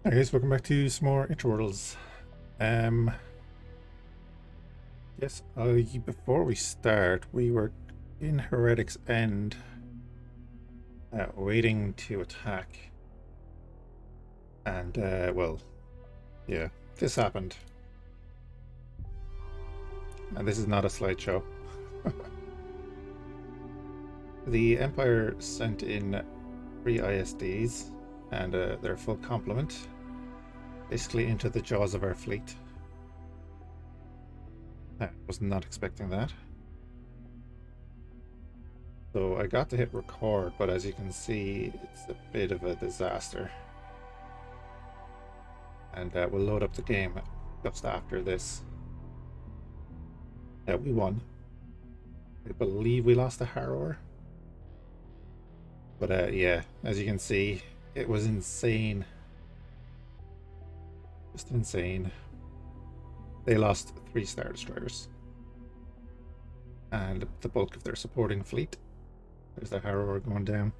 Hi guys, welcome back to some more Interworlds. Um, yes, before we start, we were in Heretic's End, waiting to attack, and well, yeah, this happened, and this is not a slideshow. The Empire sent in 3 ISDs and their full complement, basically into the jaws of our fleet. I was not expecting that. So I got to hit record, but as you can see, it's a bit of a disaster. And we'll load up the game just after this. We won. I believe we lost a Harrower. But yeah, as you can see, it was insane. Just insane. They lost 3 Star Destroyers. And the bulk of their supporting fleet. There's the Harrower going down.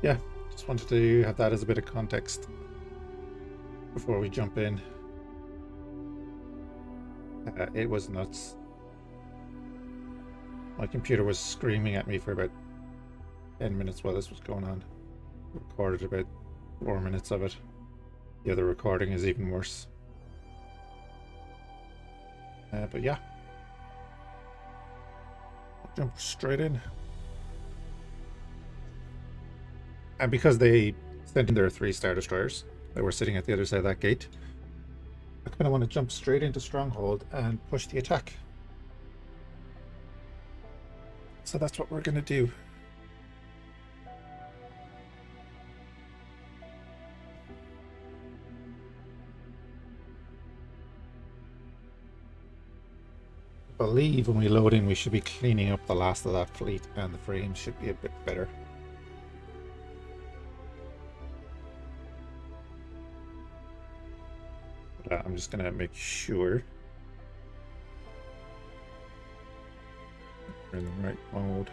Yeah, just wanted to have that as a bit of context before we jump in. It was nuts. My computer was screaming at me for about 10 minutes while this was going on. Recorded about 4 minutes of it. The other recording is even worse. But yeah. I'll jump straight in. And because they sent in their 3 Star Destroyers that were sitting at the other side of that gate, I kind of want to jump straight into Stronghold and push the attack. So that's what we're going to do. I believe when we load in, we should be cleaning up the last of that fleet, and the frames should be a bit better. But I'm just going to make sure we're in the right mode.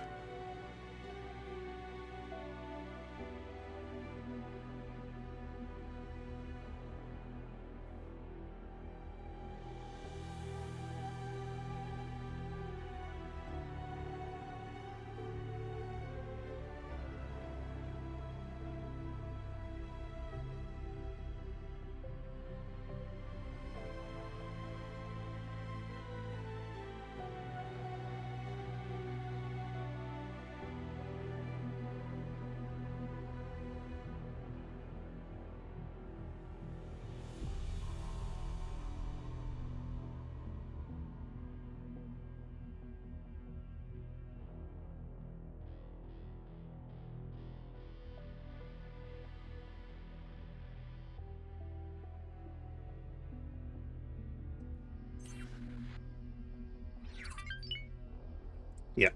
Yeah.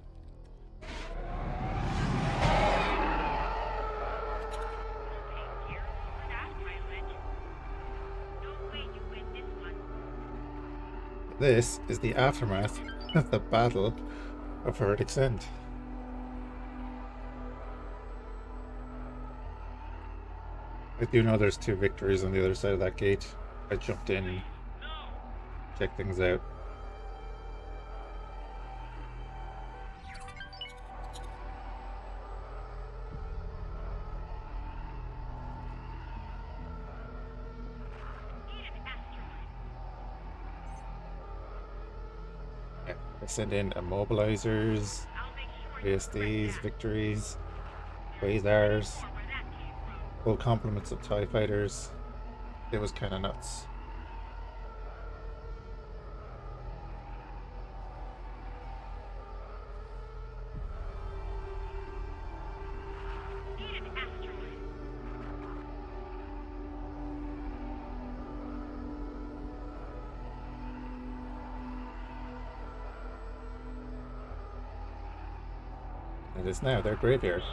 This is the aftermath of the Battle of Heretic's End. I do know there's 2 victories on the other side of that gate. I jumped in, checked things out. Yeah, I sent in immobilizers, ASDs, victories, quasars, full complements of TIE fighters. It was kind of nuts. It is now their graveyard.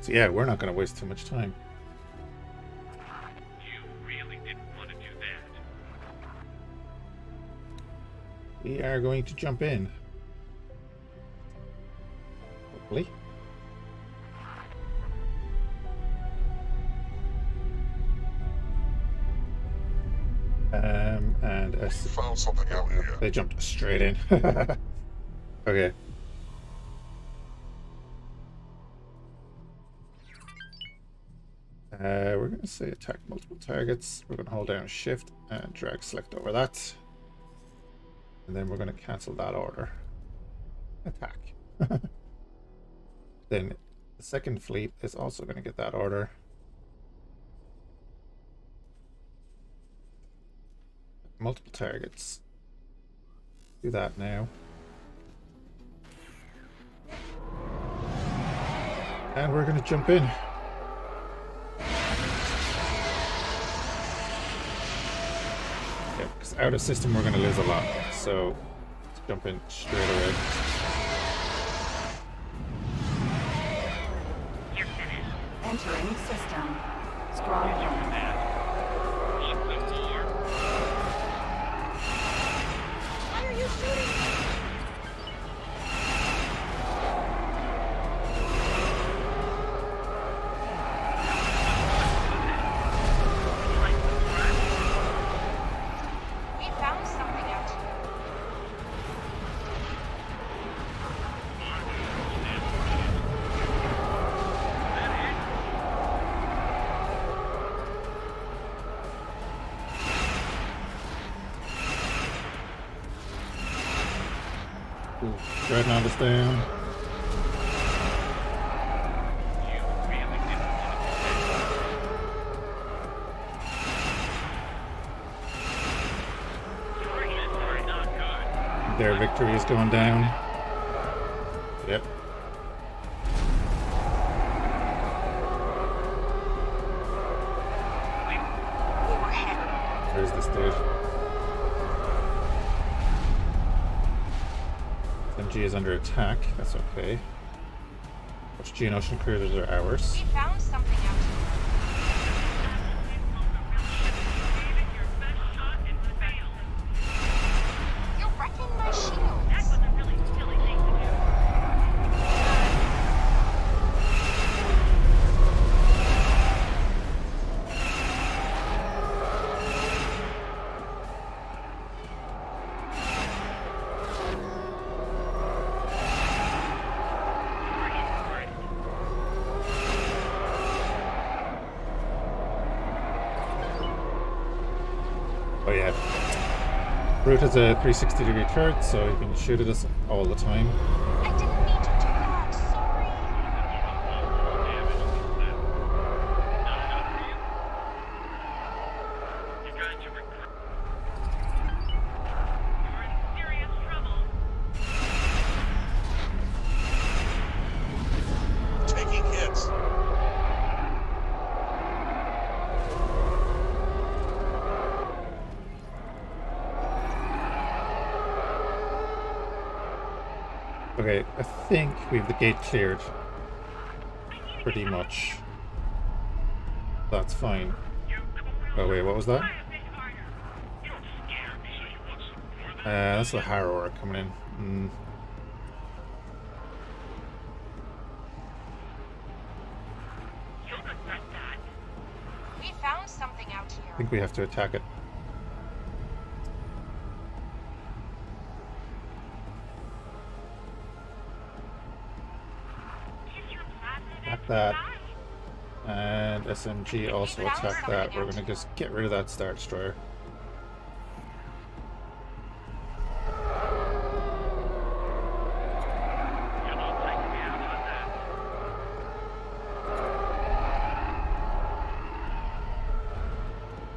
So yeah, we're not going to waste too much time. You really didn't want to do that. We are going to jump in. Hopefully. And found something out here. They jumped straight in. Okay. We're going to say attack multiple targets. We're going to hold down shift and drag select over that. And then we're going to cancel that order. Attack. Then the second fleet is also going to get that order. Multiple targets. Do that now. And we're going to jump in. Yeah, because out of system we're going to lose a lot. So let's jump in straight away. You're finished. Entering system. Stronghold. Want some more? Why are you shooting? We found something out here. Ooh, Dreadnought is down. You really didn't want to do that. Your hits are not good. Their victory is going down. Yep. We were hit. There's this dude. MG is under attack. That's okay. Which Geonosian cruisers are ours. We found something out here. You're wrecking my shields. That was a really silly thing to do. Oh yeah. Brute has a 360-degree turret, so you can shoot at us all the time. I didn't mean to do that. Sorry. You're trying to recruit. You're in serious trouble. Taking hits. Okay, I think we have the gate cleared. Pretty much. That's fine. Oh wait, what was that? You don't scare me. So you want some more than That's the Harrower coming in. you'll regret that. We found something out I here. think we have to attack it. Attack that. And SMG also attack that. We're gonna just get rid of that Star Destroyer. You're not taking me out on that.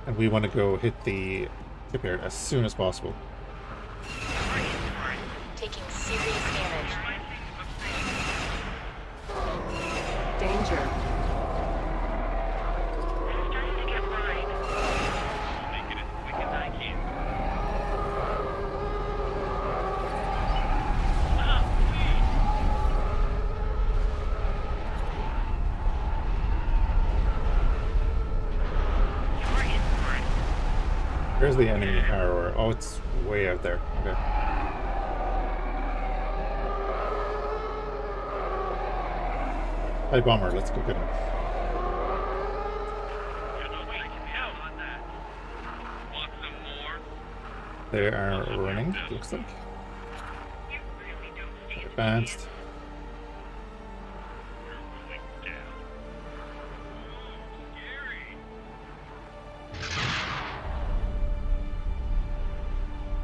And we want to go hit the shipyard as soon as possible. Taking serious damage. Danger. I'm starting to get worried. I'll make it as quick as I can. Oh, please. Where's the enemy harrower? Oh, it's way out there. Okay. Hi, bomber. Let's go get him. They are running, looks like. Advanced.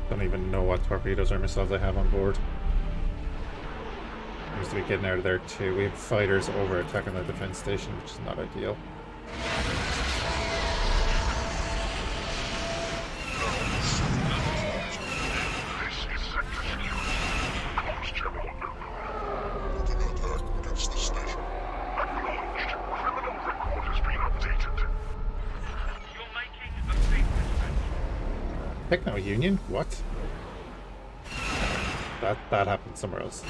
Don't even know what torpedoes or missiles I have on board. Seems to be getting out of there too. We have fighters over attacking the defense station, which is not ideal. Looking attack against the station. Techno Union? What? That happened somewhere else. We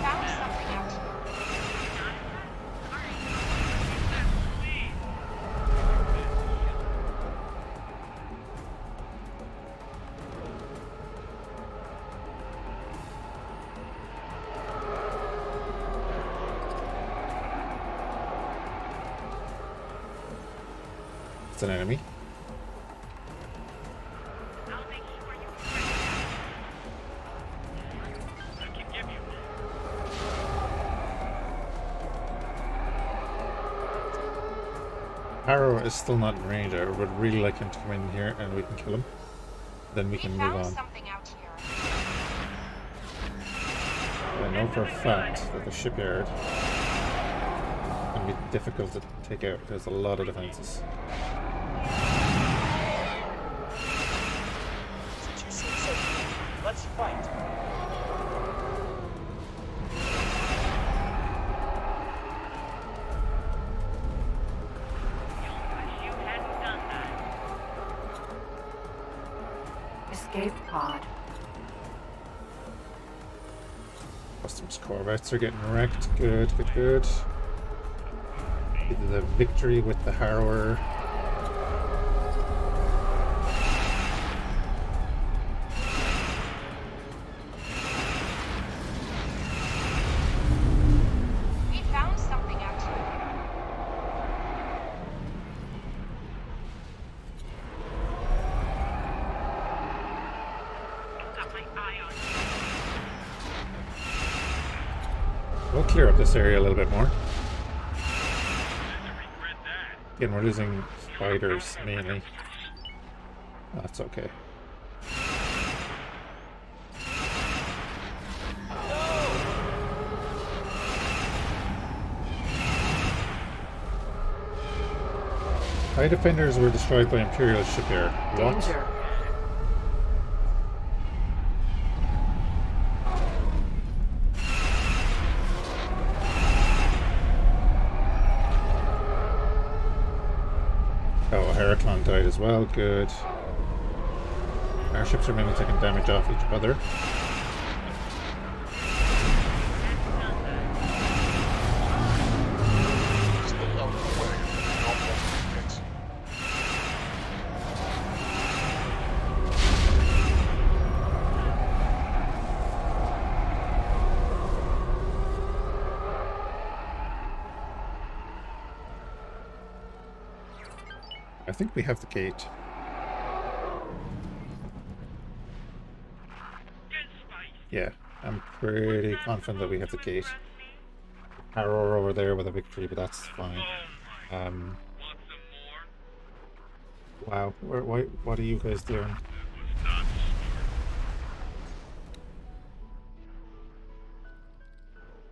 found something out here. It's an enemy. Harrow is still not in range. I would really like him to come in here and we can kill him. Then we We can move found on. something out here. I know for a fact that the shipyard can be difficult to take out. There's a lot of defenses. Since you seem so keen, let's fight. Escape pod. Customs corvettes are getting wrecked. Good, good, good. Either the victory with the harrower. We found something out here. We'll clear up this area a little bit more. Again, we're losing fighters mainly. That's okay. TIE defenders were destroyed by Imperial shipyard. What? Danger. Oh, Heraclon died as well. Good. Our ships are mainly taking damage off each other. Stay out of the way. Not multiple hits. I think we have the gate. Yeah, I'm pretty confident that we have the gate. Harrower over there with a victory, but that's fine. Wow, what are you guys doing?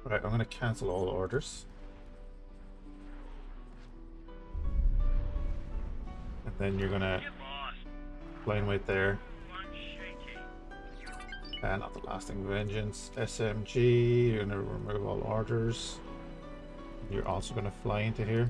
Right, I'm going to cancel all orders. And then you're going to line weight there. Not the lasting vengeance. SMG, you're going to remove all orders. You're also going to fly into here.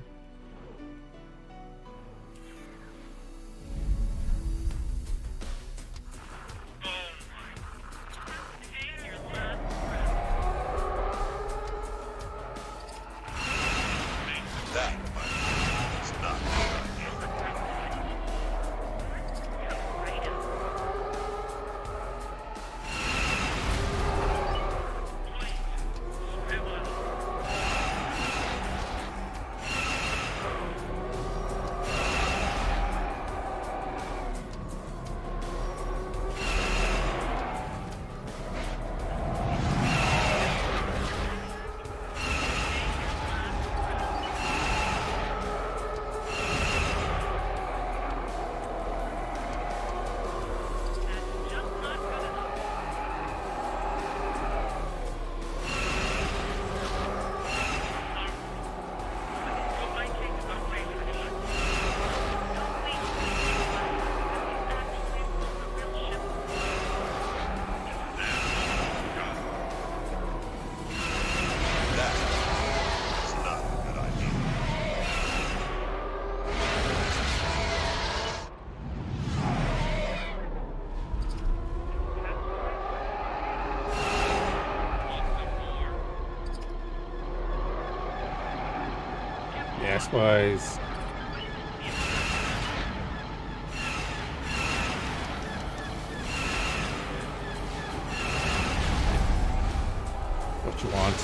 That, my friend, is not a good idea. That is not a good idea. Yeah, spies. What you want?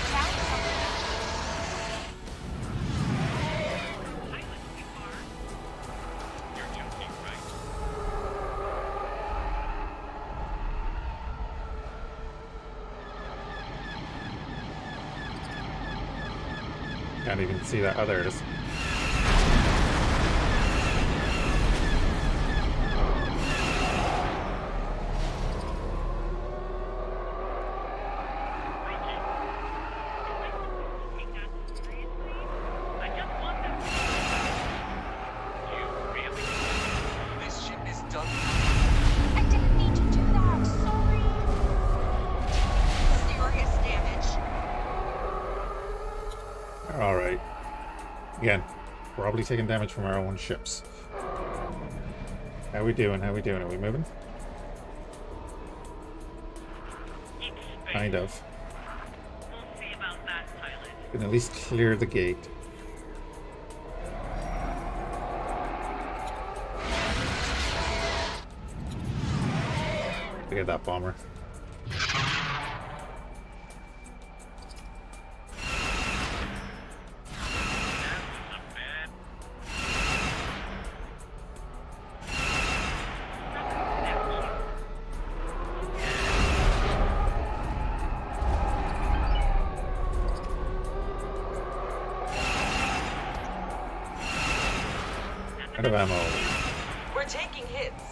Found something. Can't even see that. Oh, there it is. This ship is done. I didn't mean to do that. Sorry. Serious damage. All right. Again, probably taking damage from our own ships. How we doing? How we doing? Are we moving? Kind of. We'll see about that, pilot. Can at least clear the gate. Look at that bomber. Out of ammo. We're taking hits.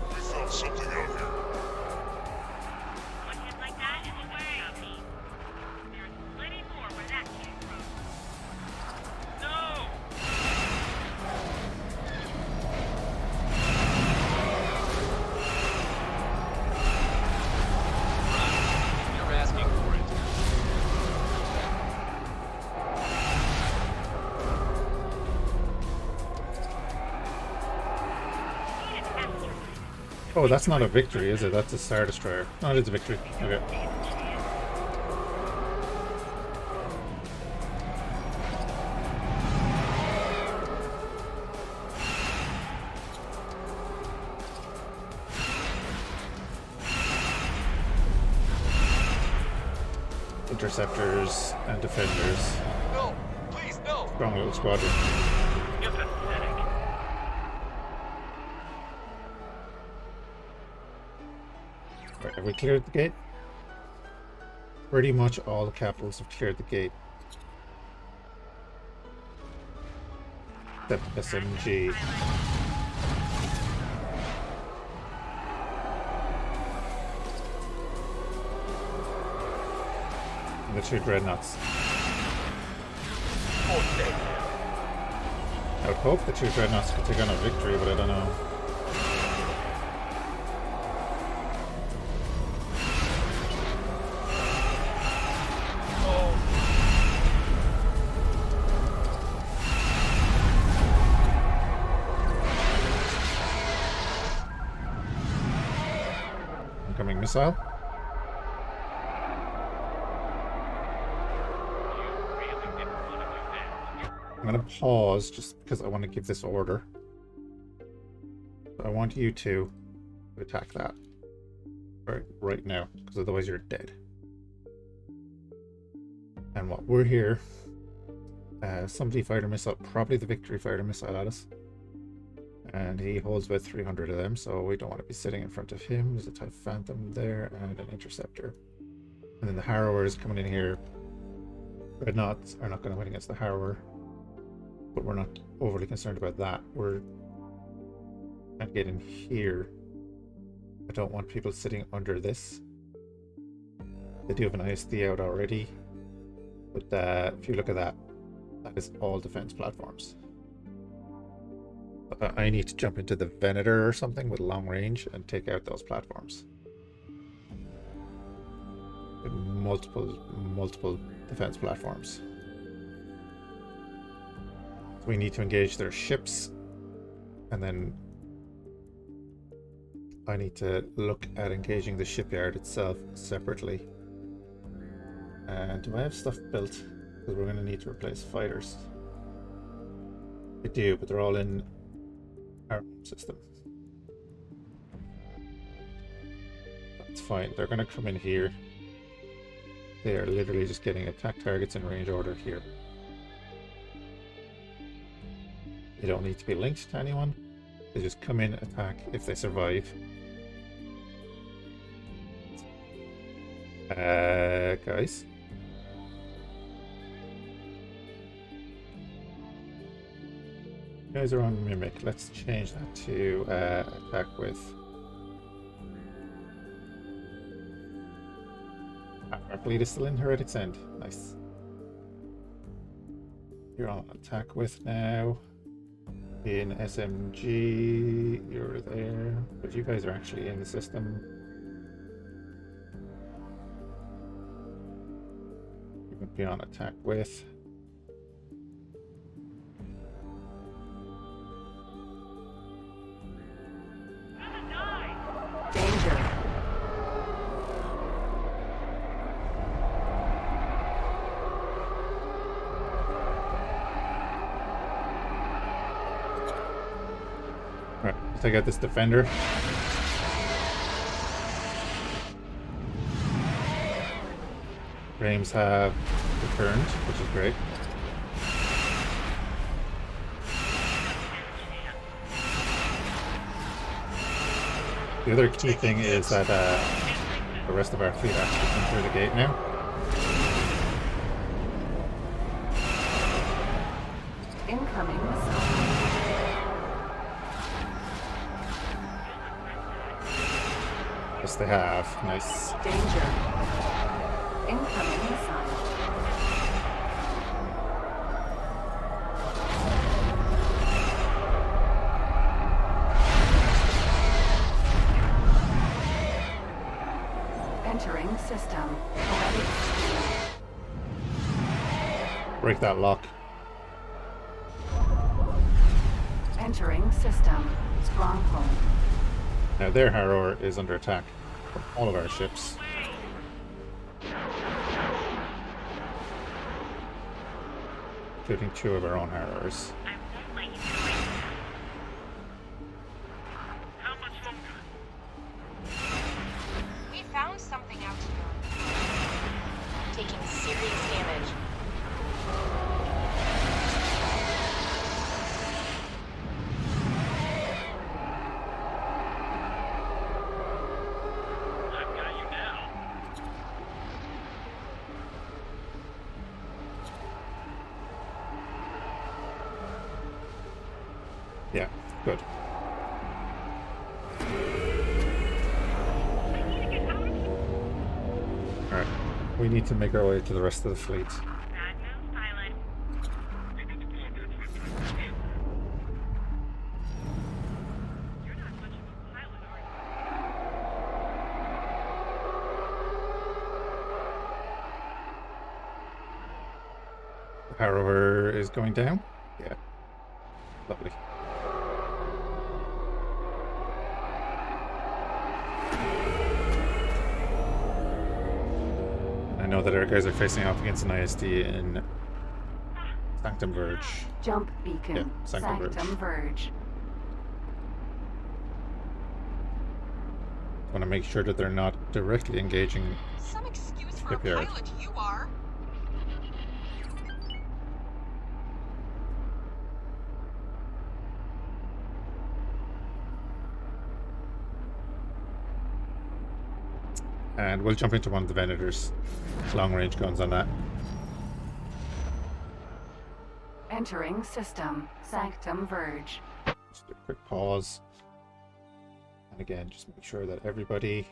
We found something out here. One hit like that is way on me. There's plenty more where that came from. No! You're asking for it. Need an asteroid. Oh, that's not a victory, is it? That's a Star Destroyer. Oh, it is a victory. Okay. Interceptors and defenders. No, please, no. Stronghold squadron. You're pathetic. Right, have we cleared the gate? Pretty much all the capitals have cleared the gate. The SMG. And the 2 dreadnoughts. You're dead. I would hope the 2 dreadnoughts could take on a victory, but I don't know. Incoming missile. I'm going to pause just because I want to give this order. I want you to attack that right now, because otherwise you're dead. And what we're here, somebody fired a missile, probably the victory fired a missile at us. And he holds about 300 of them, so we don't want to be sitting in front of him. There's a Type Phantom there and an Interceptor. And then the Harrower is coming in here. Dreadnoughts are not going to win against the Harrower, but we're not overly concerned about that. We're trying to get in here. I don't want people sitting under this. They do have an ISD out already, but if you look at that, that is all defense platforms. I need to jump into the Venator or something with long range and take out those platforms. With multiple defense platforms. So we need to engage their ships, and then I need to look at engaging the shipyard itself separately. And do I have stuff built? Because we're going to need to replace fighters. I do, but they're all in our system. That's fine. They're going to come in here. They are literally just getting attack targets in range order here. They don't need to be linked to anyone. They just come in, attack if they survive. Guys. You guys are on Mimic. Let's change that to attack with. Our fleet is still in Heretic's End. Nice. You're on attack with now. In SMG, you're there. But you guys are actually in the system. You would be on attack with. Take out this defender. Frames have returned, which is great. The other key thing is that the rest of our fleet actually come through the gate now. Incoming missile. Yes, they have. Nice. Danger. Incoming missile. Entering system. Break that lock. Entering system. Stronghold. Now their Harrower is under attack from all of our ships. Including 2 of our own Harrowers. We found something out here. Taking serious damage. Yeah, good. Alright, we need to make our way to the rest of the fleet. Bad news, pilot. You're not much of a pilot, are you? The Harrower is going down. Yeah, lovely. I know that our guys are facing off against an ISD in Sanctum Verge. Jump beacon. Yeah, Sanctum Verge. Verge. Want to make sure that they're not directly engaging. Some excuse for a Shipyard. pilot, you are. And we'll jump into one of the Venators. Long range guns on that. Entering system. Sanctum Verge. Just a quick pause. And again, just make sure that everybody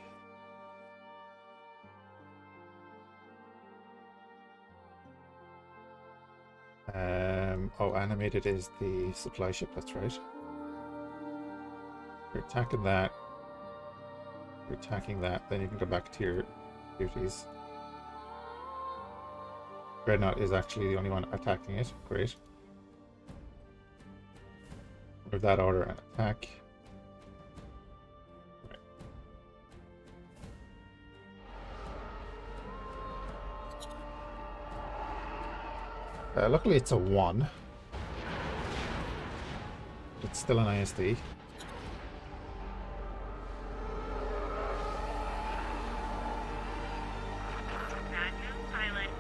oh, animated is the supply ship, that's right. You're attacking that. You're attacking that, then you can go back to your duties. Dreadnought is actually the only one attacking it. Great. Move that order and attack. Luckily it's a 1. It's still an ISD. Bad news, pilot.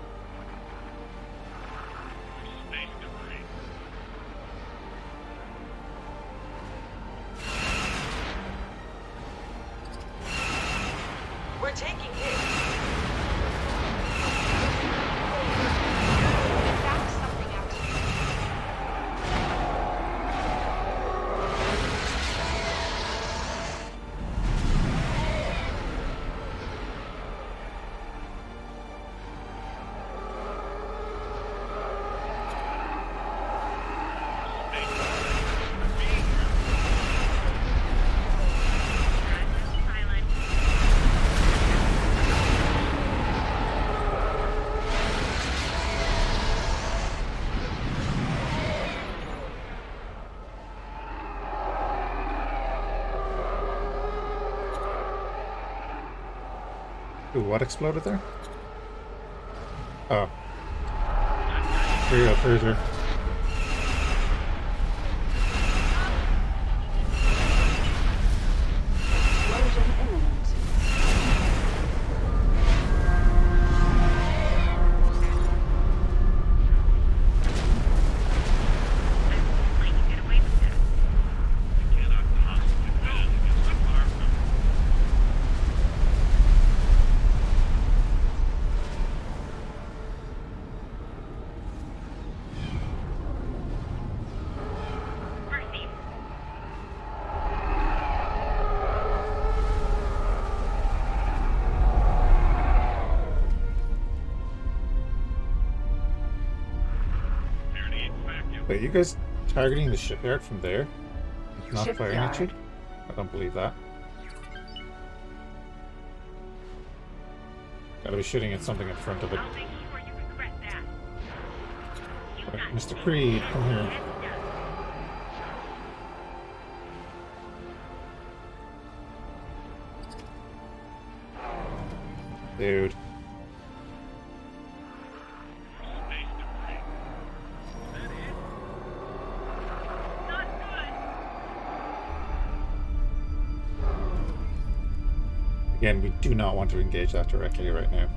Space debris. We're taking hits. Found something out here. Bad news, pilot. Ooh, what exploded there? Oh. Real cruiser. Explosion imminent. I won't let you get away with this. You cannot possibly win against a powerful. Mercy. Wait, you guys targeting the shipyard from there? Not firing at you? Shipyard. I don't believe that. Gotta be shooting at something in front of it. I'll make sure you regret that. You Right, got Mr. Creed, come here. Dude. Space debris. That it? Not good. Again, we do not want to engage that directly right now.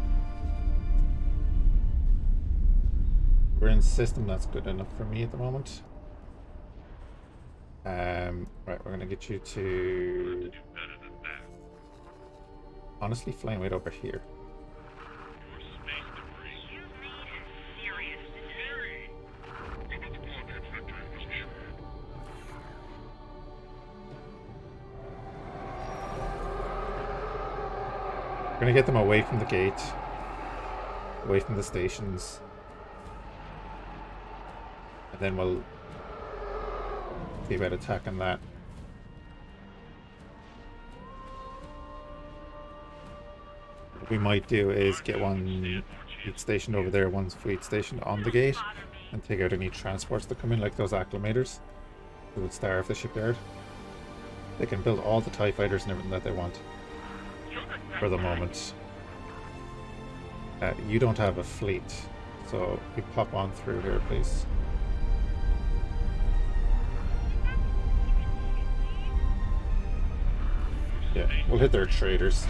We're in system, that's good enough for me at the moment. Right, we're gonna get you to Do better than that. honestly flying right over here. Your space debris. You need serious security. We're gonna get them away from the gate, away from the stations, and then we'll see about attacking that. What we might do is get one fleet station over there, one fleet station on the gate, and take out any transports that come in, like those acclimators who would starve the shipyard. They can build all the TIE fighters and everything that they want for the moment. You don't have a fleet, so you pop on through here, please. Yeah, we'll hit their traders.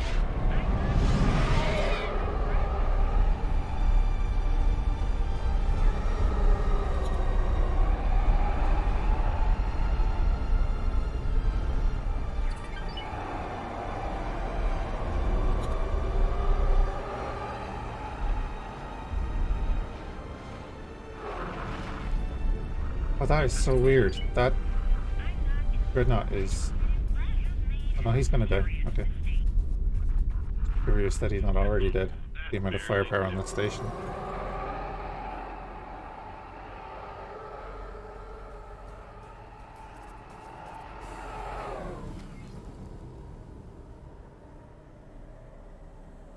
Oh, that is so weird. That dreadnought is... Oh, no, he's gonna die. Okay. Curious that he's not already dead. The amount of firepower on that station.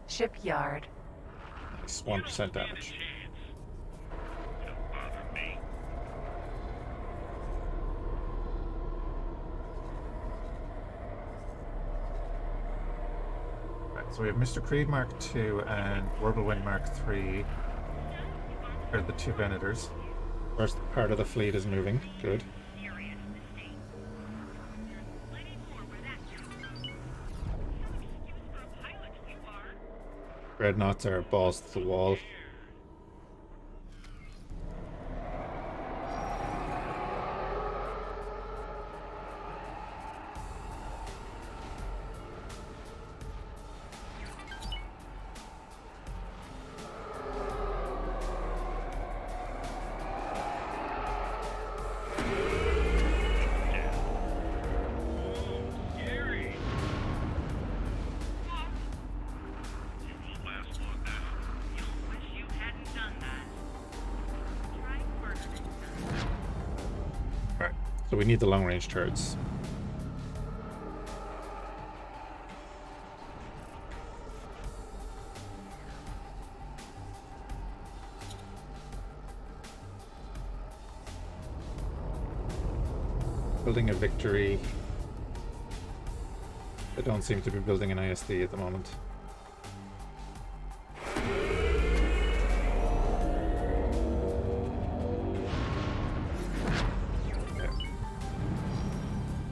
Shipyard. Nice, 1% damage. So we have Mr. Creed Mark II and Whirlwind Mark III are the two Venators. First part of the fleet is moving. Good. Dreadnoughts are balls to the wall. So we need the long-range turrets. Building a victory. They don't seem to be building an ISD at the moment.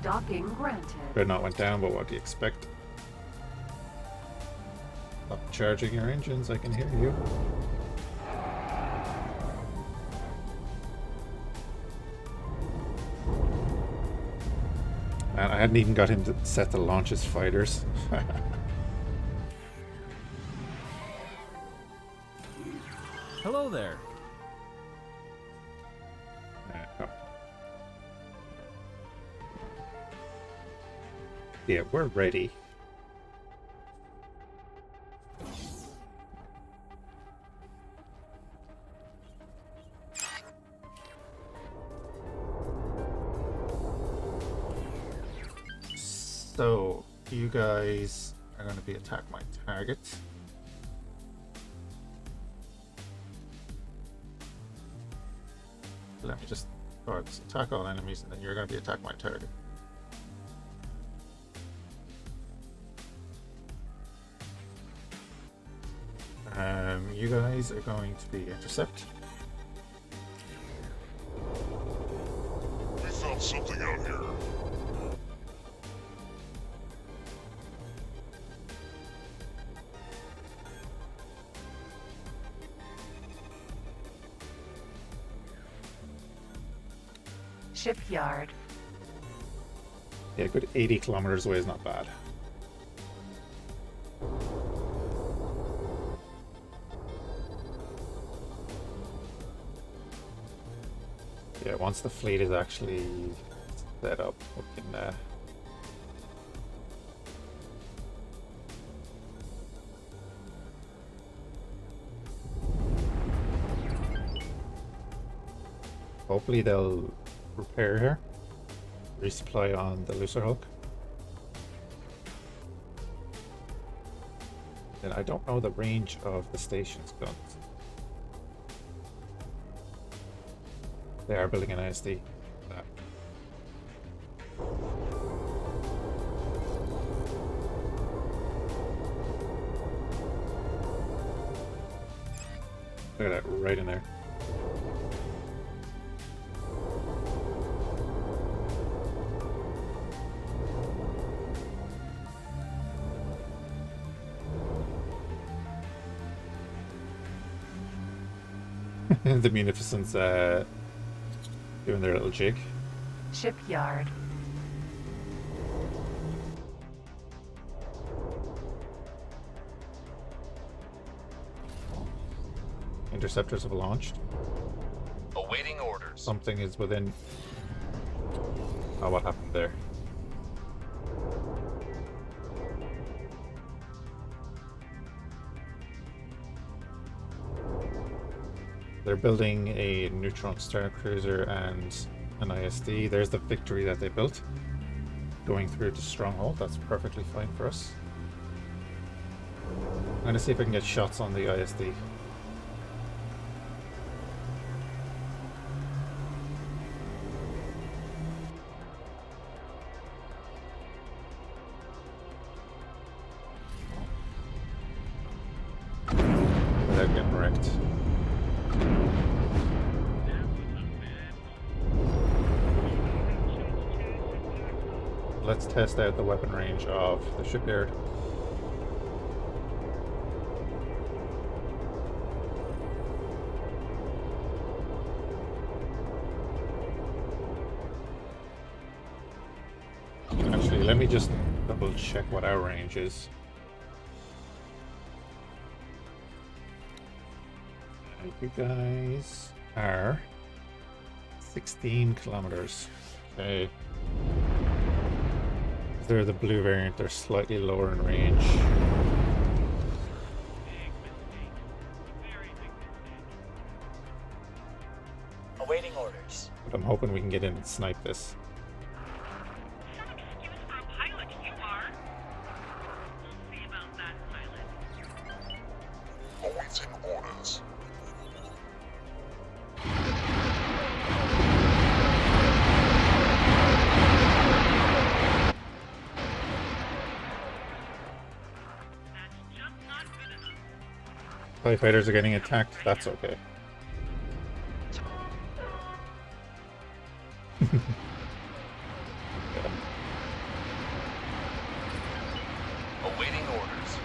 Docking granted. Dreadnought went down, but what do you expect? Stop charging your engines, I can hear you. And I hadn't even got him to set to launch his fighters. Hello there. Yeah, we're ready. So, you guys are going to be attack my targets. Let me just attack all enemies, and then you're going to be attack my target. You guys are going to be intercept. We found something out here. Shipyard. Yeah, a good 80 kilometers away is not bad. Yeah, once the fleet is actually set up, we can Hopefully they'll repair here. Resupply on the looser hulk. And I don't know the range of the station's guns. They are building an ISD. Look at that, right in there. The Munificent's doing their little jig. Shipyard. Interceptors have launched. Awaiting orders. Something is within. Oh, what happened there? They're building a neutron star cruiser and an ISD. There's the victory that they built. Going through to stronghold. That's perfectly fine for us. I'm going to see if I can get shots on the ISD. Without getting wrecked. Let's test out the weapon range of the shipyard. Actually, let me just double check what our range is. You guys are 16 kilometers. Okay. They're the blue variant, they're slightly lower in range. Big mistake. Very big mistake. Awaiting orders. But I'm hoping we can get in and snipe this. Some excuse for a pilot, you are. We'll see about that, pilot. Awaiting orders. That's just not good enough. TIE fighters are getting attacked, that's okay. Awaiting orders.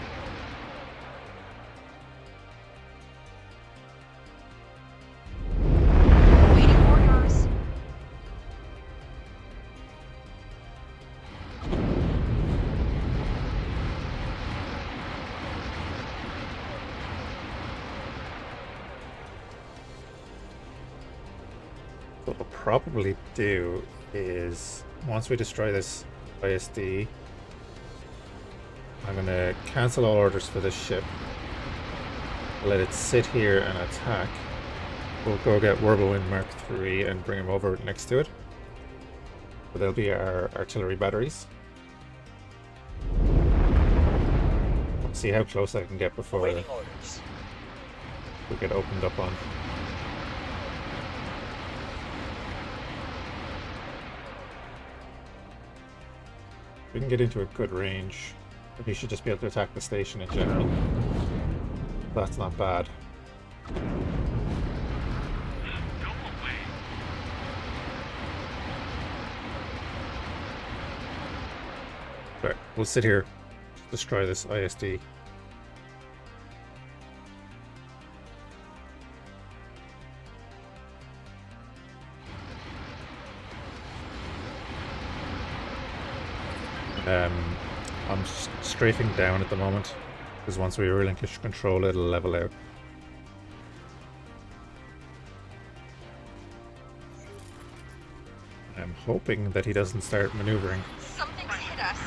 Awaiting orders. What we'll probably do is, once we destroy this ISD, I'm going to cancel all orders for this ship, let it sit here and attack. We'll go get Whirlwind Mark III and bring him over next to it. So they'll be our artillery batteries. See how close I can get before Awaiting orders. we get opened up on. We can get into a good range. We should just be able to attack the station in general. That's not bad. Go away. Right, we'll sit here, destroy this ISD. I'm strafing down at the moment, because once we relinquish control, it'll level out. I'm hoping that he doesn't start maneuvering. Something's hit us.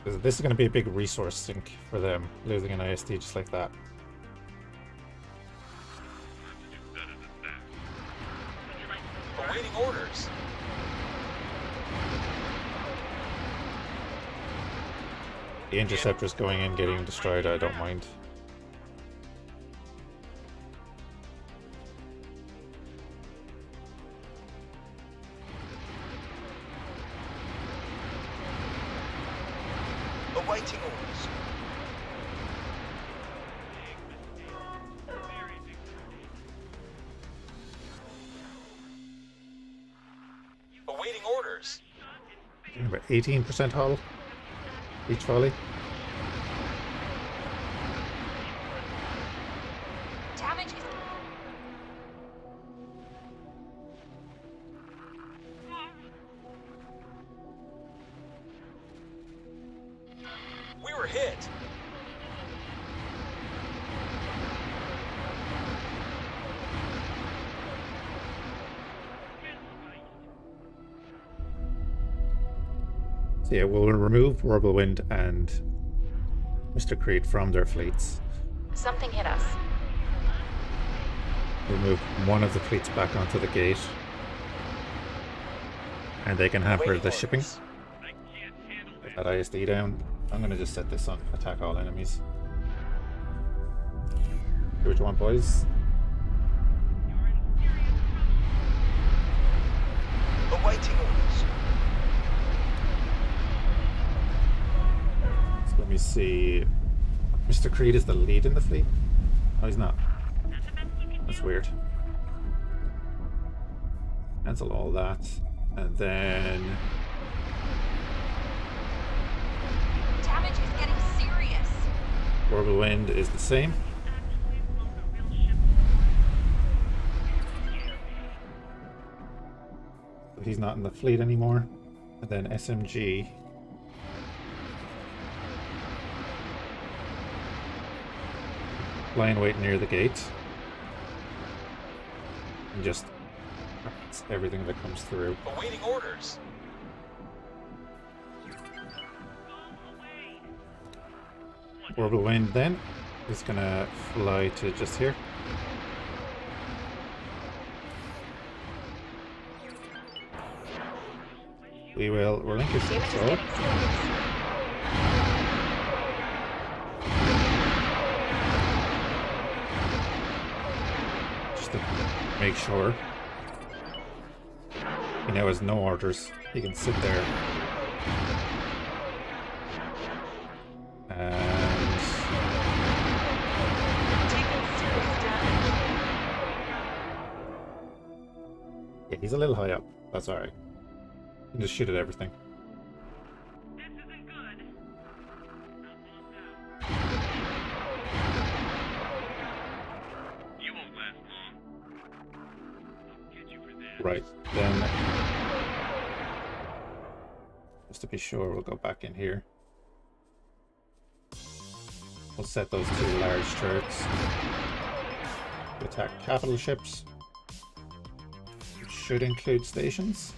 This is going to be a big resource sink for them, losing an ISD just like that. Awaiting orders. The interceptors going in, getting destroyed, I don't mind. Awaiting orders. Awaiting orders. About 18% hull each volley. Damage is We were hit. So yeah, we'll remove Whirlwind and Mr. Creed from their fleets. something hit us. We'll move one of the fleets back onto the gate. And they can hamper Awaiting the shipping. orders. Get that ISD down. I'm gonna just set this on attack all enemies. Do what you want, boys. Awaiting orders. So let me see. Mr. Creed is the lead in the fleet? Oh, he's not. That's weird. Cancel all that. And then Damage is getting serious. Whirlwind is the same. But he's not in the fleet anymore. And then SMG. Lying wait near the gate. And just targets everything that comes through. Awaiting orders. Whirlwind then is gonna fly to just here. We will relinquish Damage is control. getting serious. Just to make sure. He now has no orders. He can sit there. And Taking serious damage. yeah, he's a little high up. That's alright. You can just shoot at everything. This isn't good. You won't last long. I'll get you for this. Right, then just to be sure, we'll go back in here. We'll set those two large turrets to attack capital ships, which should include stations.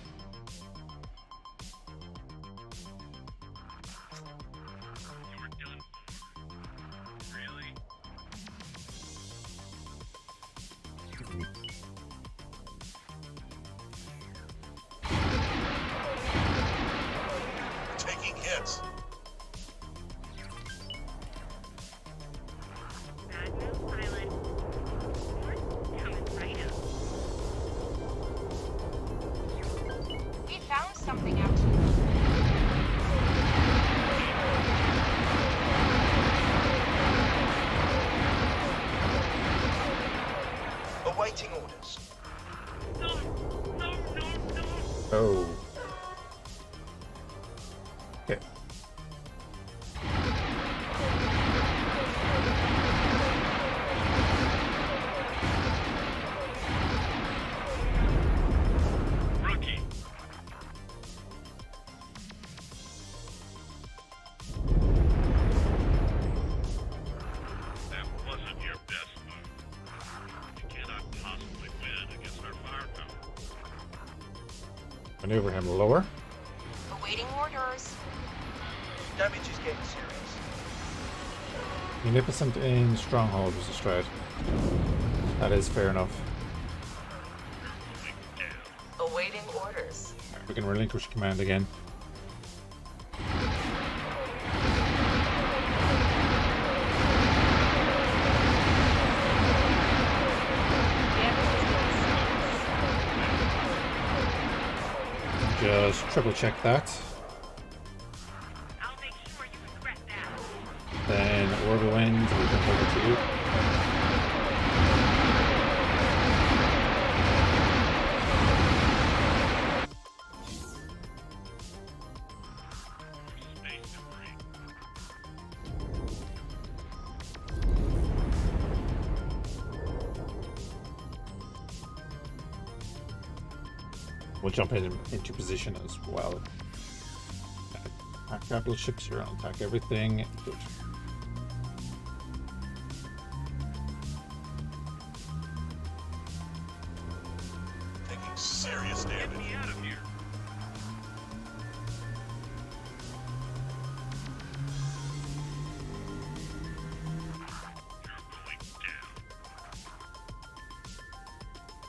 You're done for. Really? Taking hits. Bad move, pilot. Coming right up. We found something out here. Awaiting orders. No, no, no, no. Oh. Okay. Rookie. That wasn't your best move. You cannot possibly win against our firepower. Maneuver him lower. Awaiting orders. Damage is getting serious. Munificent in stronghold was destroyed. That is fair enough. Awaiting orders. We can relinquish command again. Just triple check that. I'll make sure you regret that. Then Whirlwind, we jump over to you. We'll jump into position as well. Attack capital ships, you're on attack everything. Good. Taking serious damage. Get me out of here.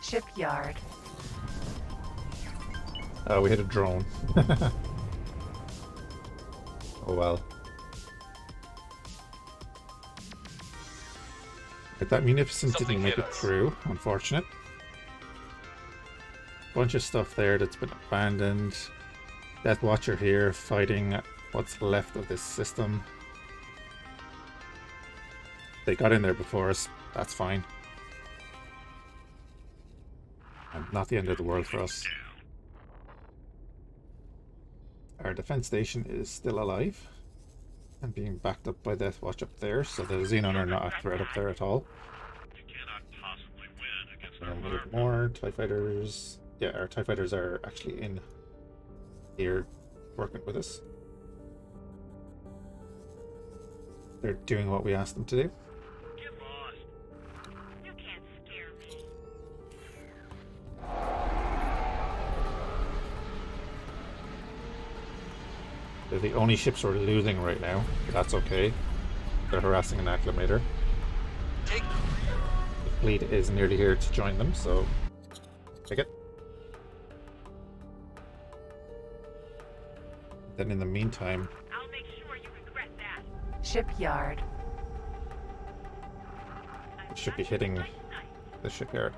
Shipyard. We hit a drone. Oh well. But that Munificent Something didn't make hit it us. through, unfortunate. Bunch of stuff there that's been abandoned. Death Watcher here fighting what's left of this system. They got in there before us, that's fine. And not the end of the world for us. Our defense station is still alive and being backed up by Death Watch up there, so the Xenon are not a threat up there at all. You cannot possibly win against And we have more TIE fighters. Yeah, our TIE fighters are actually in here working with us. They're doing what we asked them to do. Get lost. You can't scare me. They're the only ships we're losing right now, but that's okay. They're harassing an acclimator. Take The fleet is nearly here to join them, so take it. Then in the meantime, I'll make sure you regret that. Shipyard. it should be hitting the shipyard.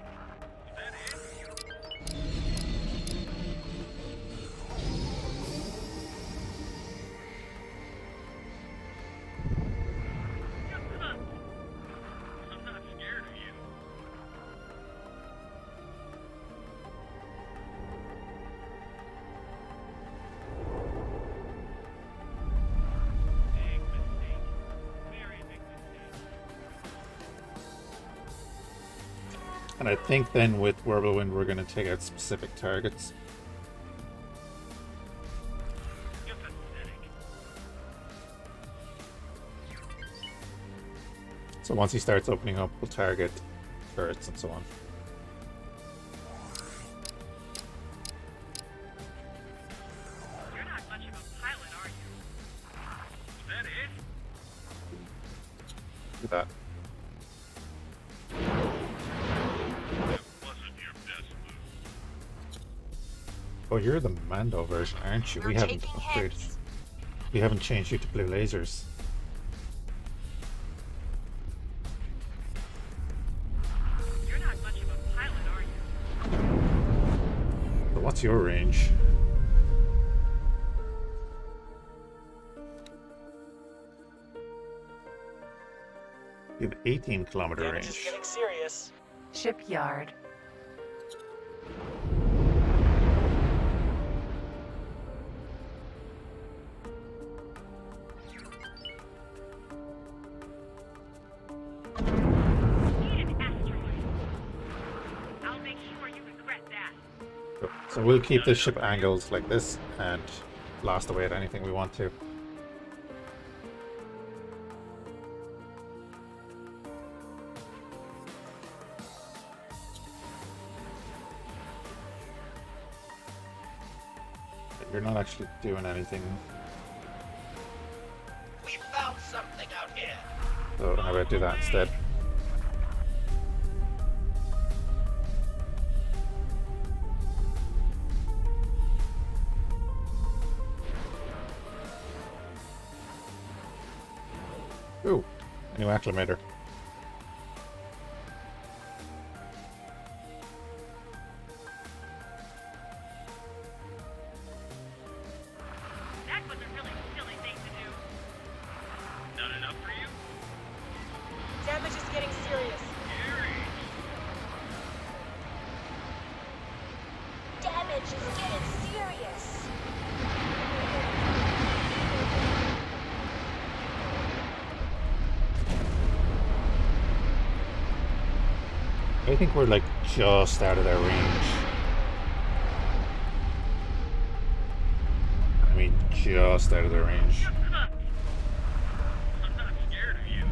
I'm not scared of you. Big mistake. Very big mistake. And I think then with Whirlwind we're going to take out specific targets. You're pathetic. So once he starts opening up, we'll target turrets and so on. You're not much of a pilot, are you? Is that it? Look at that. That wasn't your best move. Oh, you're the Mando version, aren't you? We You're haven't taking upgraded. hits. We haven't changed you to blue lasers. You're not much of a pilot, are you? But what's your range? You have 18-kilometer Damage is range. getting serious. Shipyard. Need an asteroid. I'll make sure you regret that. So we'll keep the ship angled like this and blast away at anything we want to. You're not actually doing anything. So how about do that instead? Ooh, a new acclimator. That was a really silly thing to do. Not enough for you? Damage is getting serious. Damage is getting serious. I think we're like just out of their range. I mean, just out of their range. You're cooked. I'm not scared of you.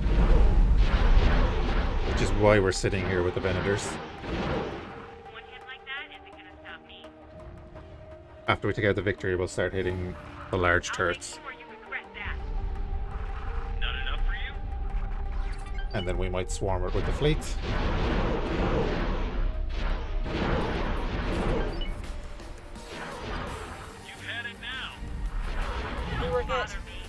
Which is why we're sitting here with the Venators. One hit like that isn't gonna stop me. After we take out the victory, we'll start hitting the large I'll turrets. make sure you regret that. Not enough for you? And then we might swarm it with the fleet. You've had it now. We were hit. Bother me.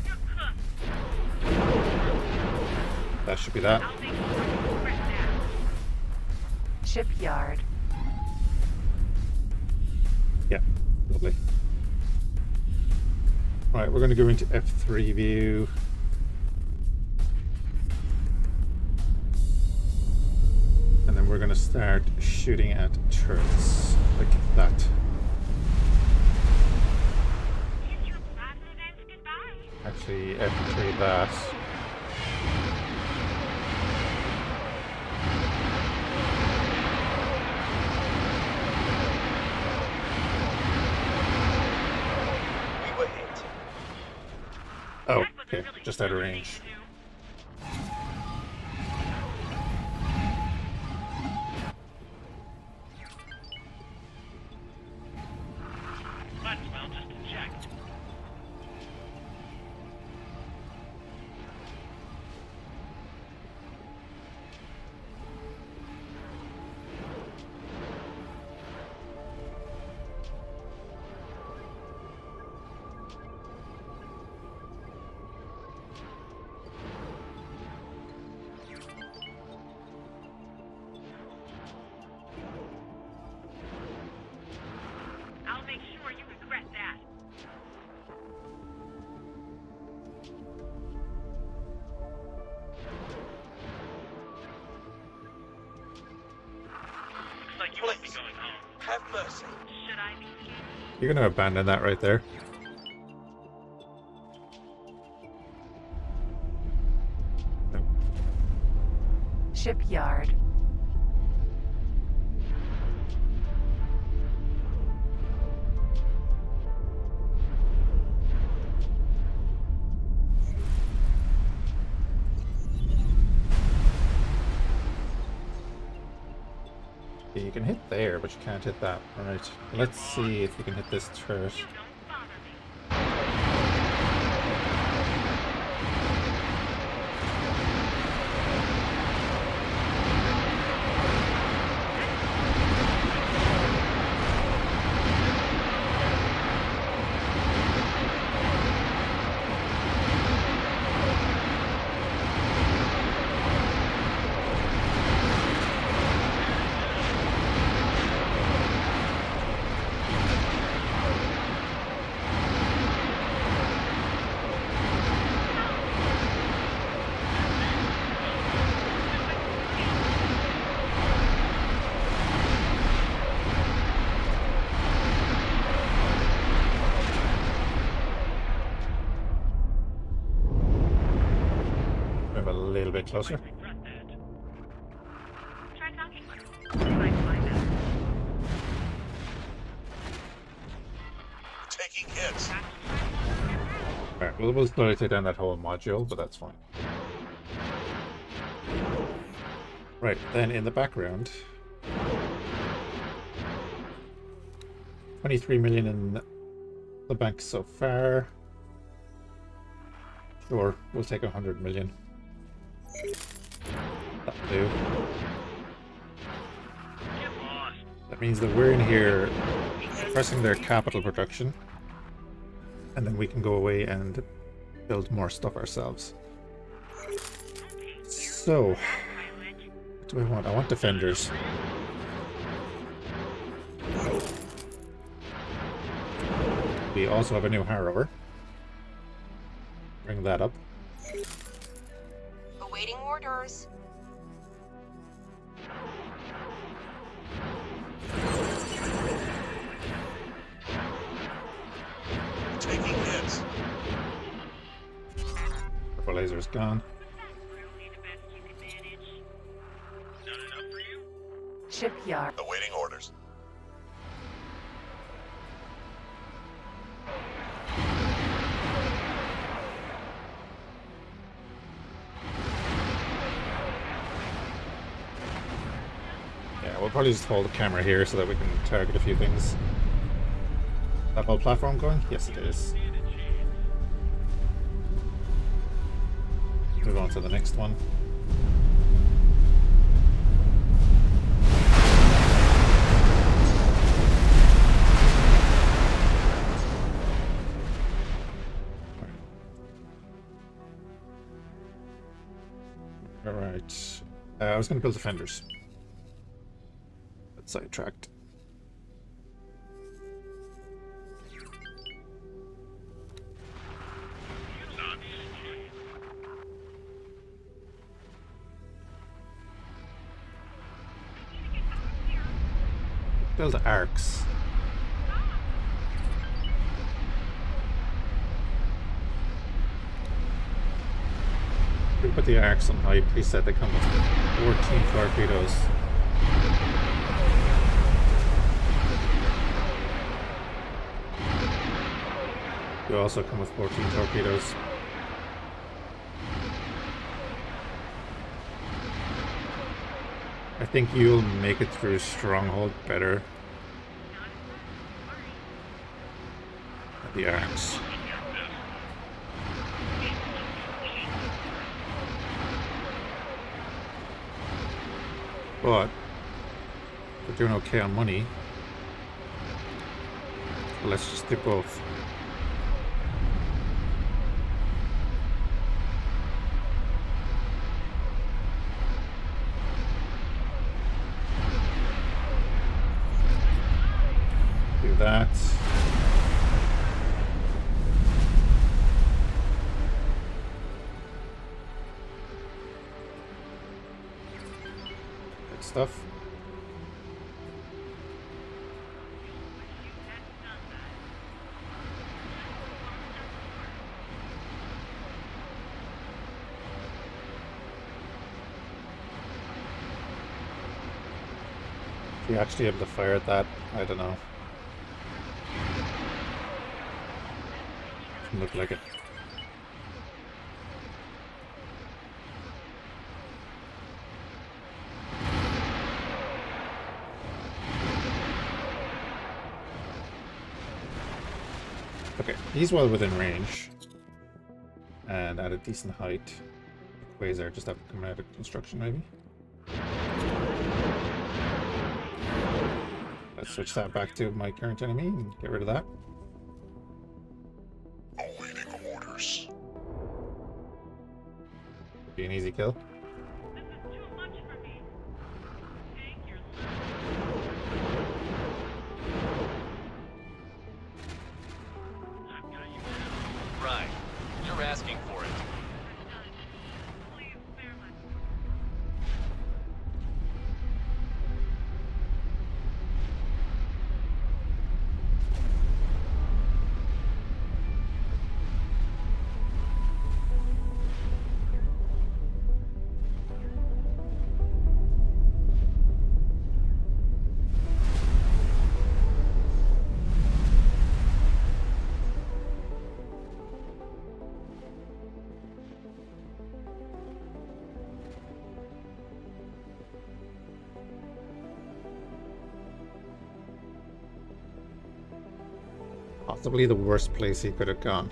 You're cooked. That should be that. I'll make sure you regret that. Shipyard. Yeah, lovely. Right, we're going to go into F3 view. And then we're going to start shooting at turrets like that. Kiss your plasma vents goodbye. Actually, F3 that. We were hit. Oh, That was a okay, really just out of silly thing range. to do. Might as well just eject. I'll make sure you regret that. Looks like you might be Please. going home. Have mercy. Should I be scared? You're going to abandon that right there. No. Shipyard. Yeah, you can hit there, but you can't hit that. Alright, let's see if we can hit this turret. You don't bother me. Move a little bit closer. Regret that. Try talking with him. You might find out. Alright, we'll slowly take down that whole module, but that's fine. Right, then in the background, 23 million in the bank so far. Sure, we'll take 100 million. That'll do. That means that we're in here pressing their capital production, and then we can go away and build more stuff ourselves. So, what do I want? I want defenders. We also have a new harrower. Bring that up. Awaiting orders. Taking hits. Purple laser's gone. Really the best you can manage? Not enough for you? Shipyard. Awaiting orders. Yeah, we'll probably just hold the camera here so that we can target a few things. That whole platform going? Yes, it is. Move on to the next one. Alright. I was going to build defenders. But sidetracked. Build arcs. We put the arcs on high preset. They come with 14 torpedoes. They also come with 14 torpedoes. I think you'll make it through stronghold better. The arcs. But we're doing okay on money. So let's just do both. Do that. Good stuff. If you actually able to fire at that, I don't know. Doesn't look like it. Okay, he's well within range. And at a decent height. Quasar just have to come out of construction maybe. Let's switch that back to my current enemy and get rid of that. Awaiting orders. Be an easy kill. This is too much for me. Take your I've got you now. Right. You're asking for it. Please spare my Possibly the worst place he could have gone.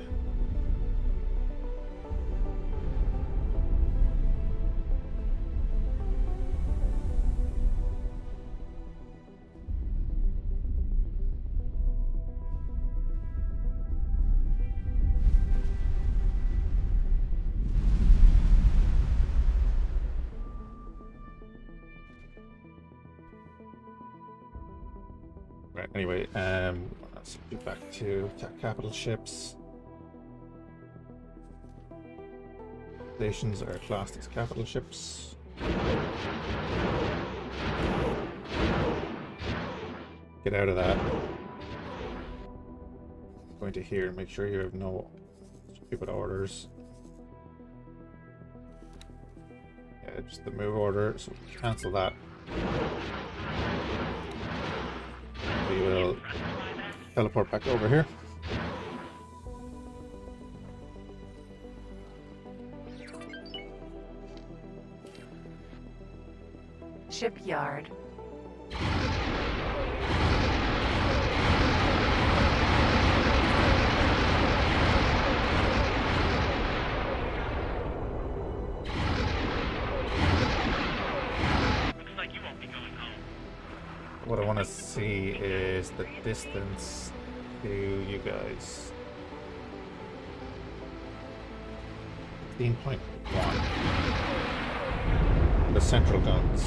Right, anyway, let's get back to capital ships. Stations are classed as capital ships. Get out of that. Go into here and make sure you have no stupid orders. Yeah, just the move order, so cancel that. We will teleport back over here. Shipyard. Looks like you won't be going home. What I want to see is the distance to you guys. 15.1. The central guns.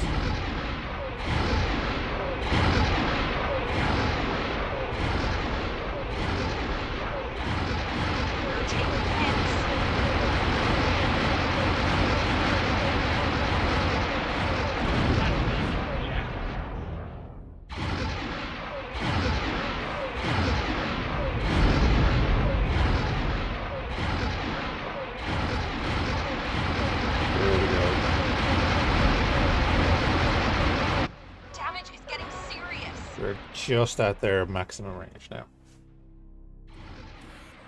There we go. Damage is getting serious. We're just at their maximum range now.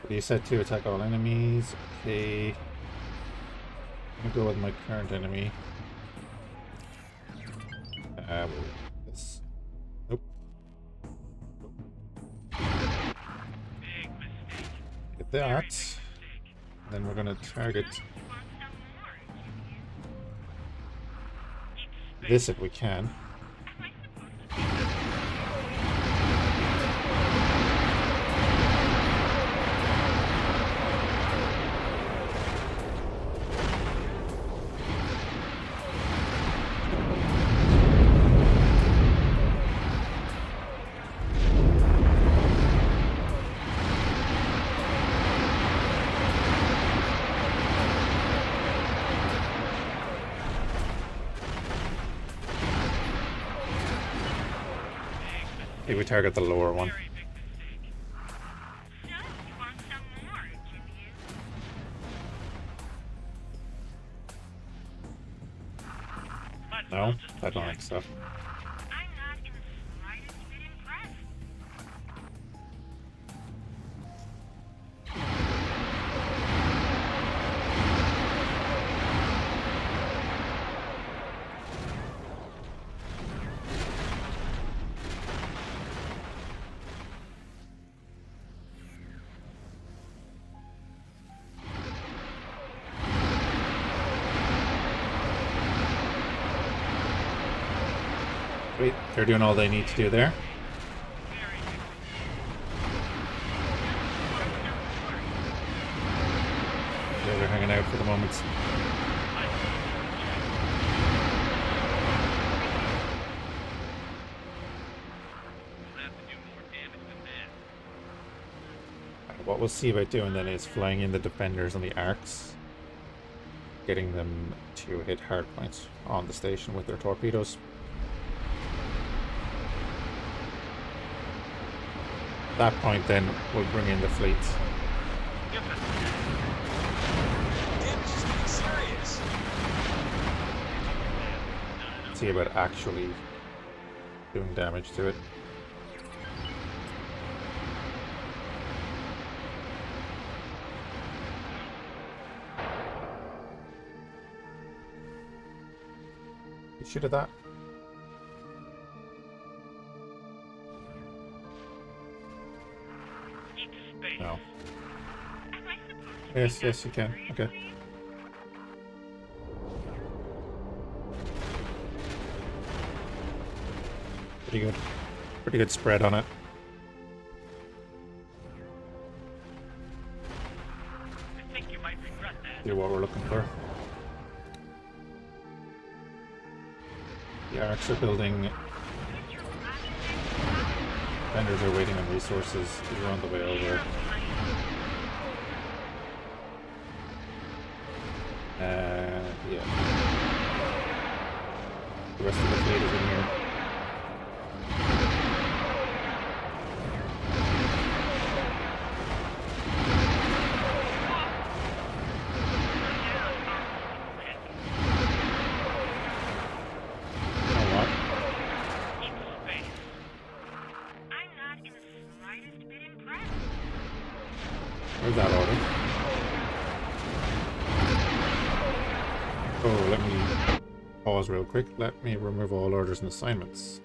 But you said to attack all enemies. Okay. I'm gonna go with my current enemy. This. Nope. Big mistake. Get that. Then we're gonna target this if we can. Okay, we target the lower one. Very big mistake. So, you want some more, do you? No, I don't think so. I'm not in the slightest bit impressed. Wait, they're doing all they need to do there. Yeah, they're hanging out for the moment. What we'll see about doing then is flying in the defenders on the arcs, getting them to hit hard points on the station with their torpedoes. At that point then we'll bring in the fleet. Damage is getting serious. See about actually doing damage to it. You shoot at that. Exciting. Yes, yes, you can. Okay. Pretty good. Pretty good spread on it. I think you might regret that. See what we're looking for. The Arcs are building. Vendors are waiting on resources. They're on the way over. Yeah. The rest of the fleet is in here. You know what? Keep space. I'm not in the slightest bit impressed. Where's that order? Oh, let me pause real quick. Let me remove all orders and assignments.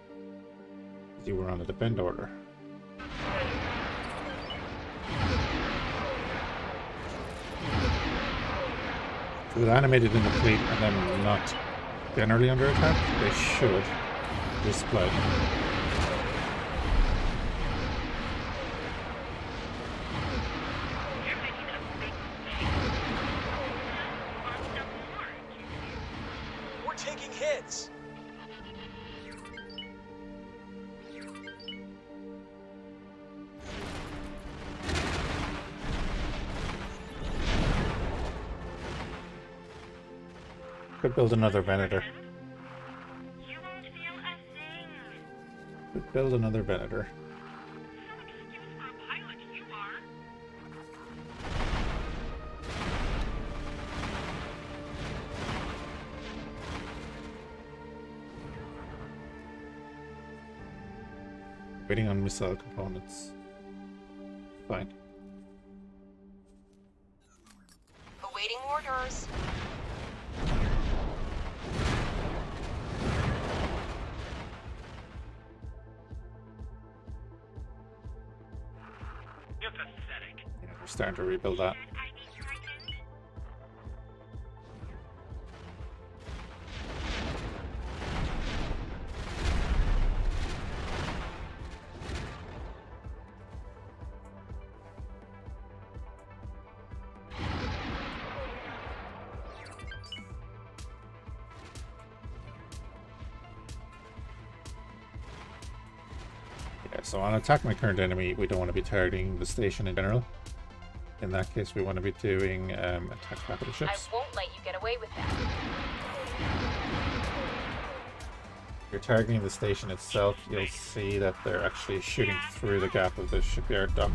You were on a defend order. So with animated in the fleet and then not generally under attack, they should display. You're making a big mistake. Want some more, We're taking hits. Could build another Venator. You won't feel a thing. Could build another Venator. Some excuse for a pilot you are. Waiting on missile components. Fine. Awaiting orders. You're pathetic. Yeah, we're starting to rebuild that. I'd be frightened. Yeah, so on attacking the current enemy, we don't want to be targeting the station in general. In that case, we want to be doing attack capital I ships. won't let you get away with that. If you're targeting the station itself, you'll see that they're actually shooting through the gap of the shipyard dock.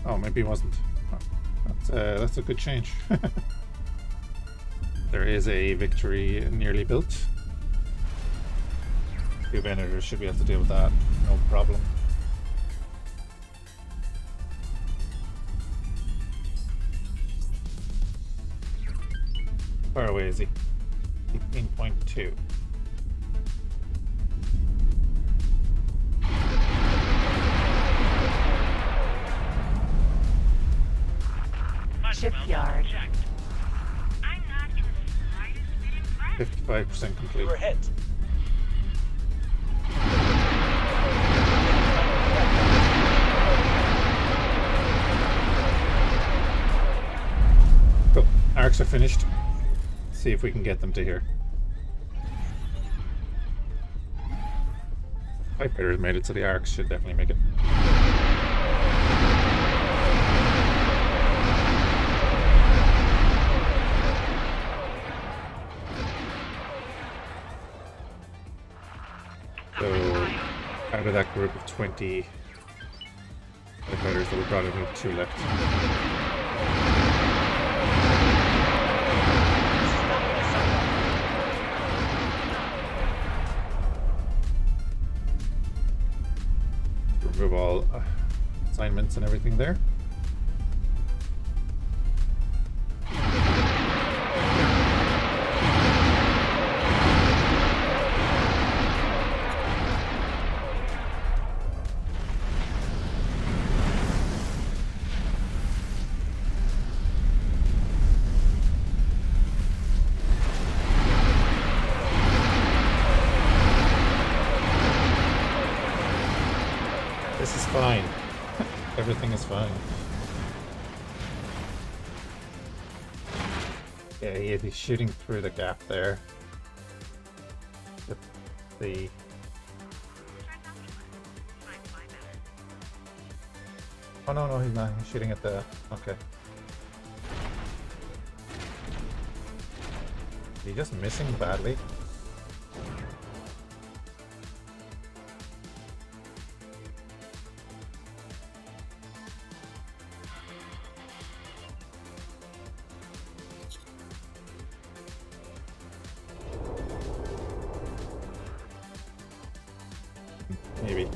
Oh, maybe it wasn't. Oh, that's a good change. There is a victory nearly built. Two Venators should be able to deal with that, no problem. Far away is he? 18.2. Shipyard. Checked. I'm not in the slightest bit impressed. 55% complete. We're hit. Cool. Arcs are finished. See if we can get them to here. Fighters made it, so the Arcs should definitely make it. So, out of that group of 20 fighters that we brought in, we have 2 left. Remove all assignments and everything there. Everything is fine. Yeah, he's shooting through the gap there. The oh no, he's not. He's shooting at the okay. Is he just missing badly? Maybe.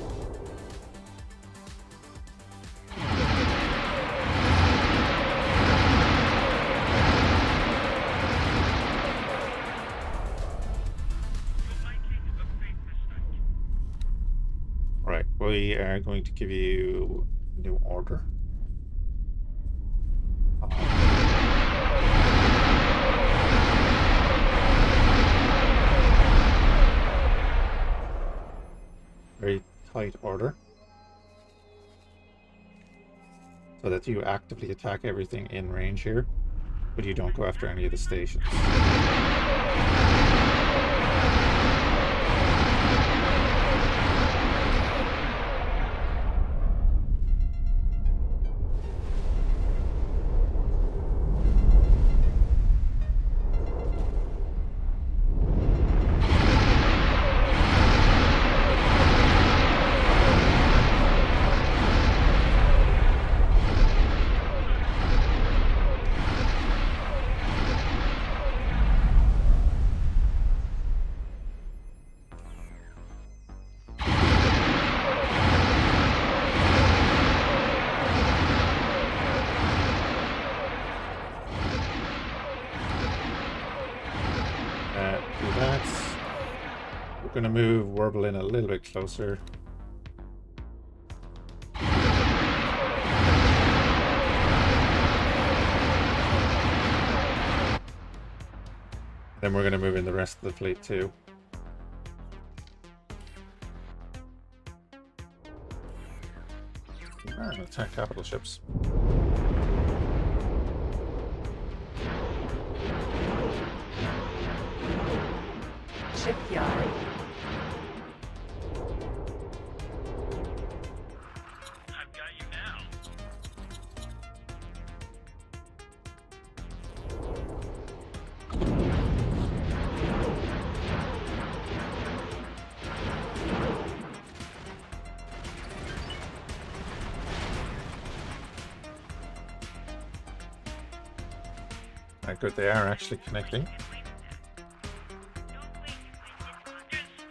Right, we are going to give you a new order. Very tight order, so that you actively attack everything in range here, but you don't go after any of the stations. We're going to move Warble in a little bit closer. Then we're going to move in the rest of the fleet too. And attack capital ships. Shipyard. I've got you now. Good, they are actually connecting.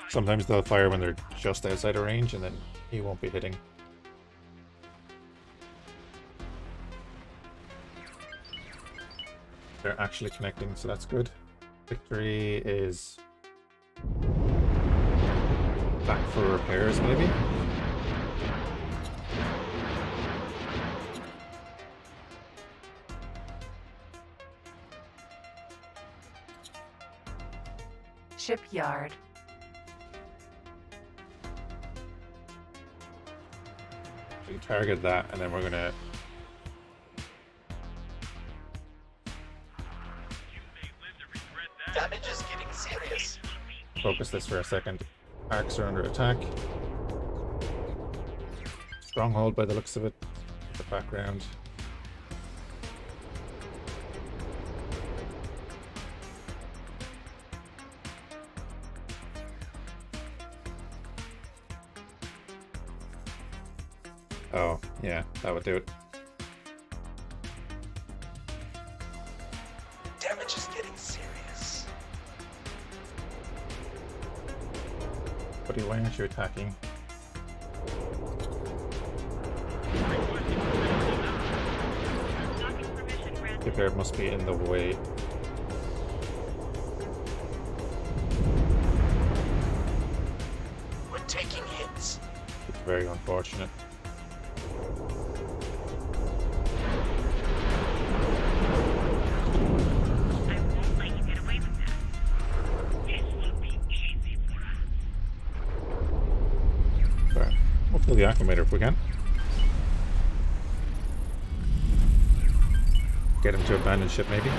Sometimes they'll fire when they're just outside of range, and then he won't be hitting. They're actually connecting, so that's good. Victory is back for repairs, maybe? Shipyard. We can target that, and then we're gonna Damage is getting serious. focus this for a second. Arcs are under attack. Stronghold by the looks of it. The background. Oh, yeah, that would do it. Damage is getting serious. Buddy, why aren't you attacking? Shipyard must be in the way. We're taking hits. It's very unfortunate. We'll kill the acclimator if we can. Get him to abandon ship, maybe.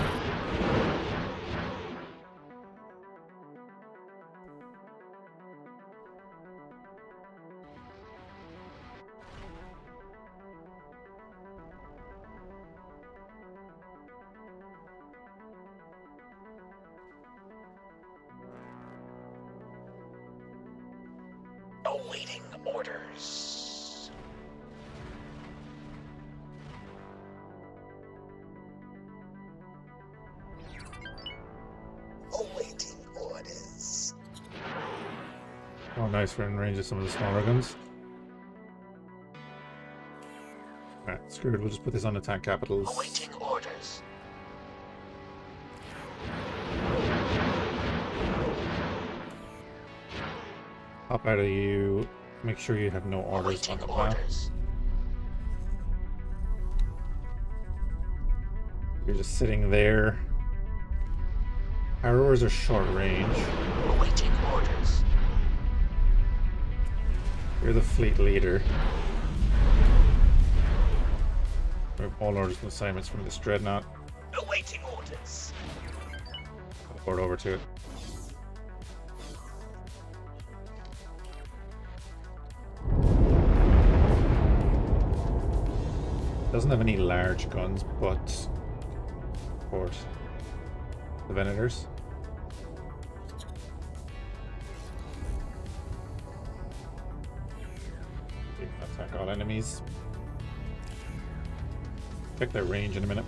Awaiting orders. Awaiting orders. Oh, nice, we're in range of some of the smaller guns. Alright, screwed, we'll just put this on attack capitals. Awaiting orders. Hop out of you. Make sure you have no orders on Awaiting the map. orders. You're just sitting there. Arrows are short range. Awaiting orders. You're the fleet leader. We have all orders and assignments from this dreadnought. Awaiting orders. Teleport over to it. Doesn't have any large guns, but support the Venators. Attack all enemies. Check their range in a minute.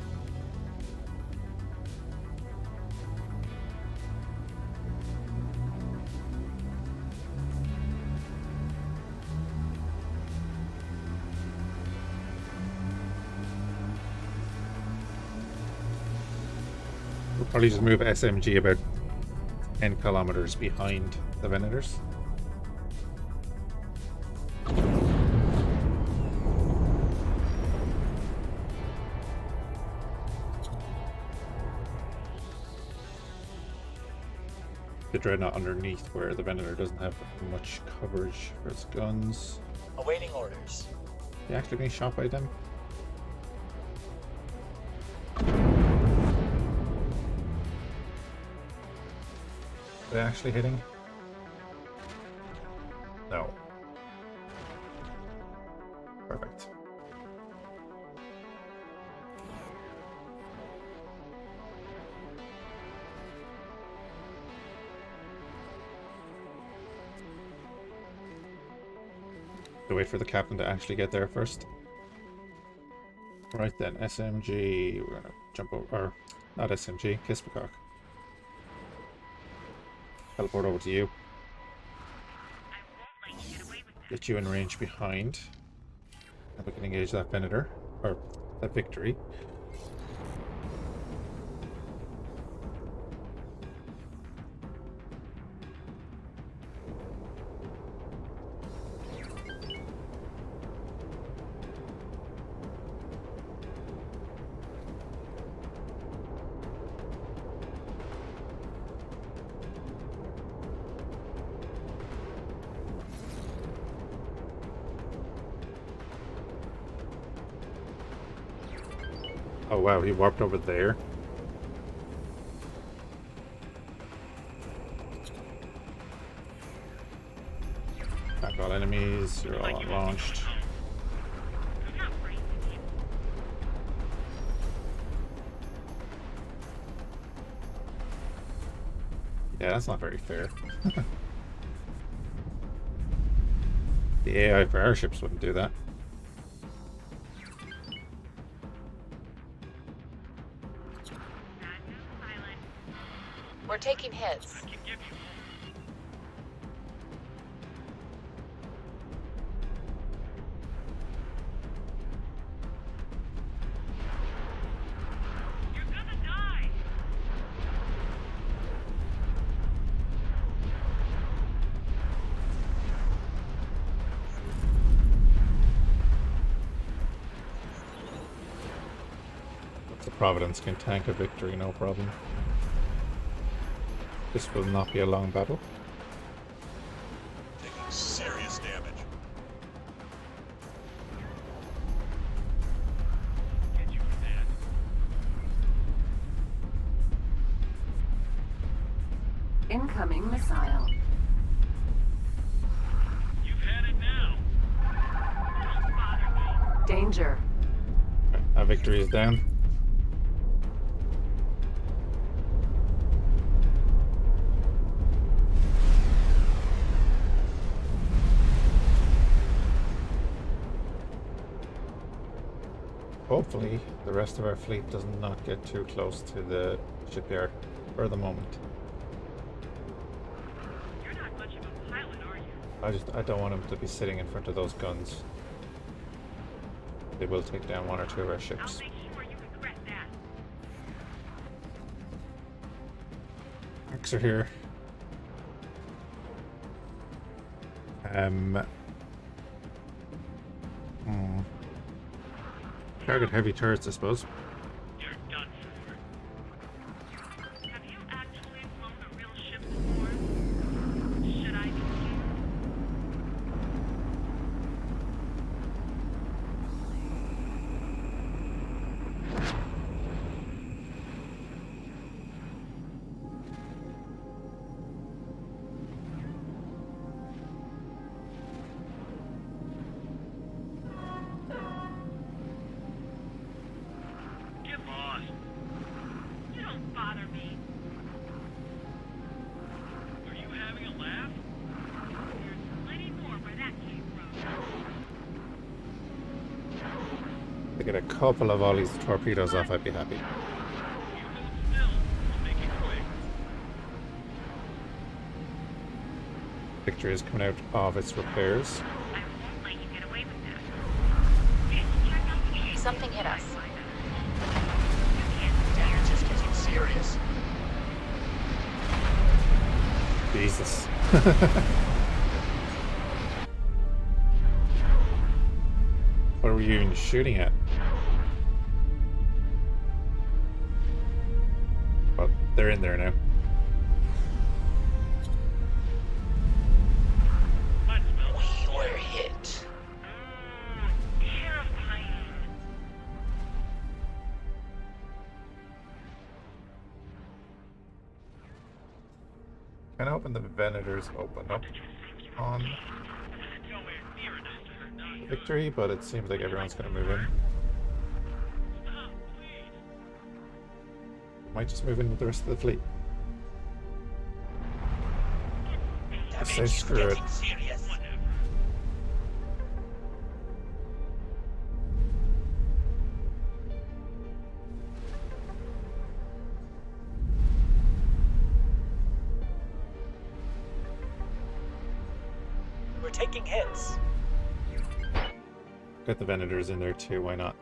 We'll probably just move SMG about 10 kilometers behind the Venators. The dreadnought underneath where the Venator doesn't have much coverage for its guns. Awaiting orders. You actually being shot by them? Are they actually hitting? No. Perfect. To wait for the captain to actually get there first. Right then, SMG. We're gonna jump over, or not SMG, Kispakok. Teleport over to you. Get you in range behind. And we can engage that Venator, or that Victory. Oh wow, he warped over there. Attack all enemies, you're all launched. Yeah, that's not very fair. The AI for airships wouldn't do that. We're taking hits. You're gonna die. The Providence can tank a Victory, no problem. This will not be a long battle. Taking serious damage. Get you for that. Incoming missile. You've had it now. Don't bother me. Danger. Our victory is down. Hopefully, the rest of our fleet does not get too close to the shipyard for the moment. You're not much of a pilot, are you? I don't want them to be sitting in front of those guns. They will take down one or two of our I'll ships. make sure you regret that. Fhiachs are here. Target heavy turrets, I suppose. You're done for. Have you actually flown a real ship before? Should I be scared? Get lost. You don't bother me. Are you having a laugh? There's plenty more where that came from. If I get a couple of volleys of torpedoes off, I'd be happy. You hold still. I'll make it quick. Victory is coming out of its repairs. I won't let you get away with that. Check out the Something hit us. Damage is getting serious. Jesus. What were you even shooting at? Well, they're in there now. Let's build. We were hit. Terrifying. Kind of hoping the Venators open up on Nowhere near enough to hurt me. victory, but it seems like everyone's going to move in. Stop, please. Might just move in with the rest of the fleet. Damage say is screw it. getting serious. Whatever. We're taking hits. Got the Venators in there too, why not?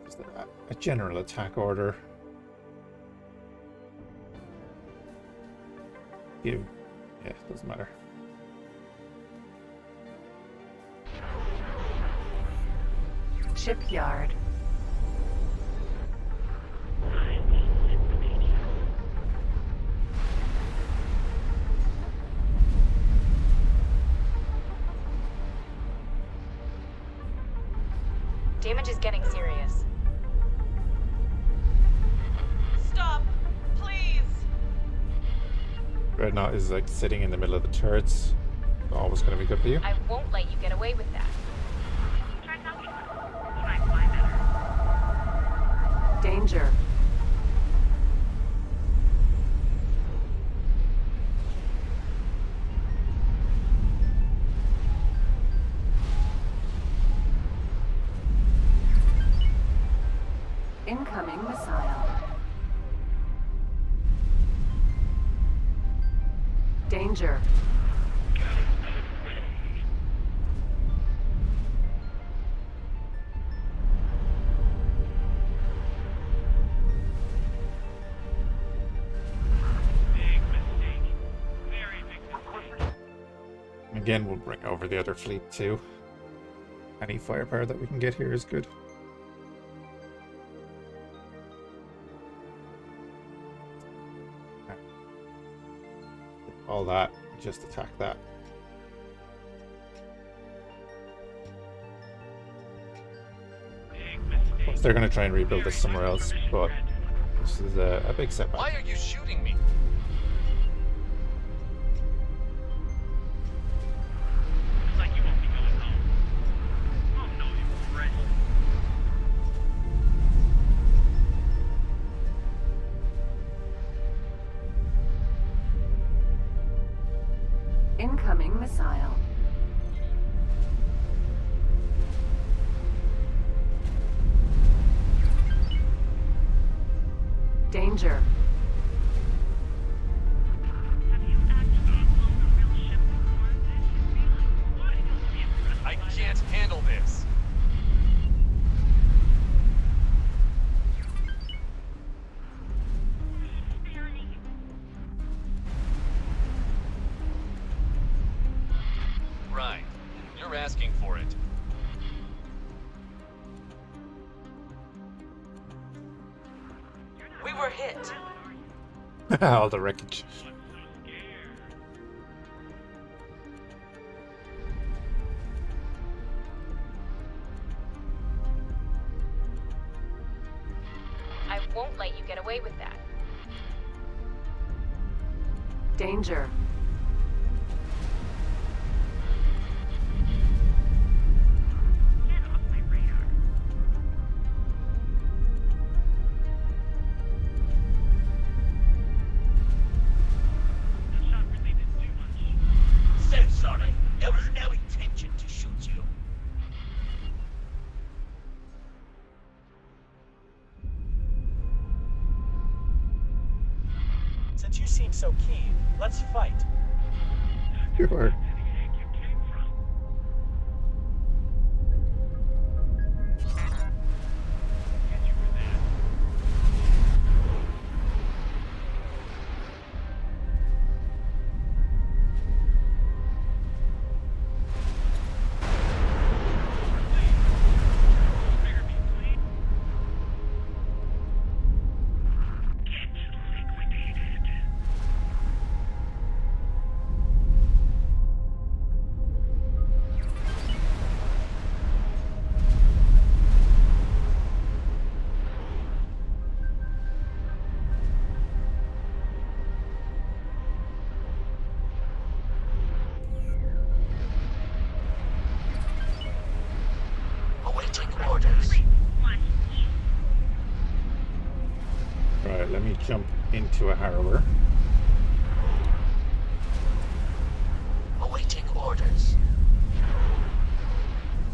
Just a general attack order. Yeah, doesn't matter. Shipyard. Damage is getting serious. Stop, please. Dreadnought is like sitting in the middle of the turrets. Always going to be good for you. I won't let you get away with that. Try something. You might fly better. Danger. Incoming missile. Danger. Big mistake. Very big mistake. Again, we'll bring over the other fleet too. Any firepower that we can get here is good. All that, just attack that. So they're going to try and rebuild this somewhere else, but this is a big Why setback. are you shooting me? Looks like you won't be going home. Oh no, you Fred. Incoming missile. Danger. Have you actually flown a real ship before? This should be wildly impressive. I can't handle this. Spare me. Right. You're asking for it. We were hit. All the wreckage. What's so scared? I won't let you get away with that. Danger. Get off my radar. That shot really didn't do much. So sorry. There was no intention to shoot you. Since you seem so keen, let's fight. Sure. Where the heck you came from? Get you for that. Spare me, please. Get liquidated. Awaiting orders. Right, let me jump into a harrower. Awaiting orders.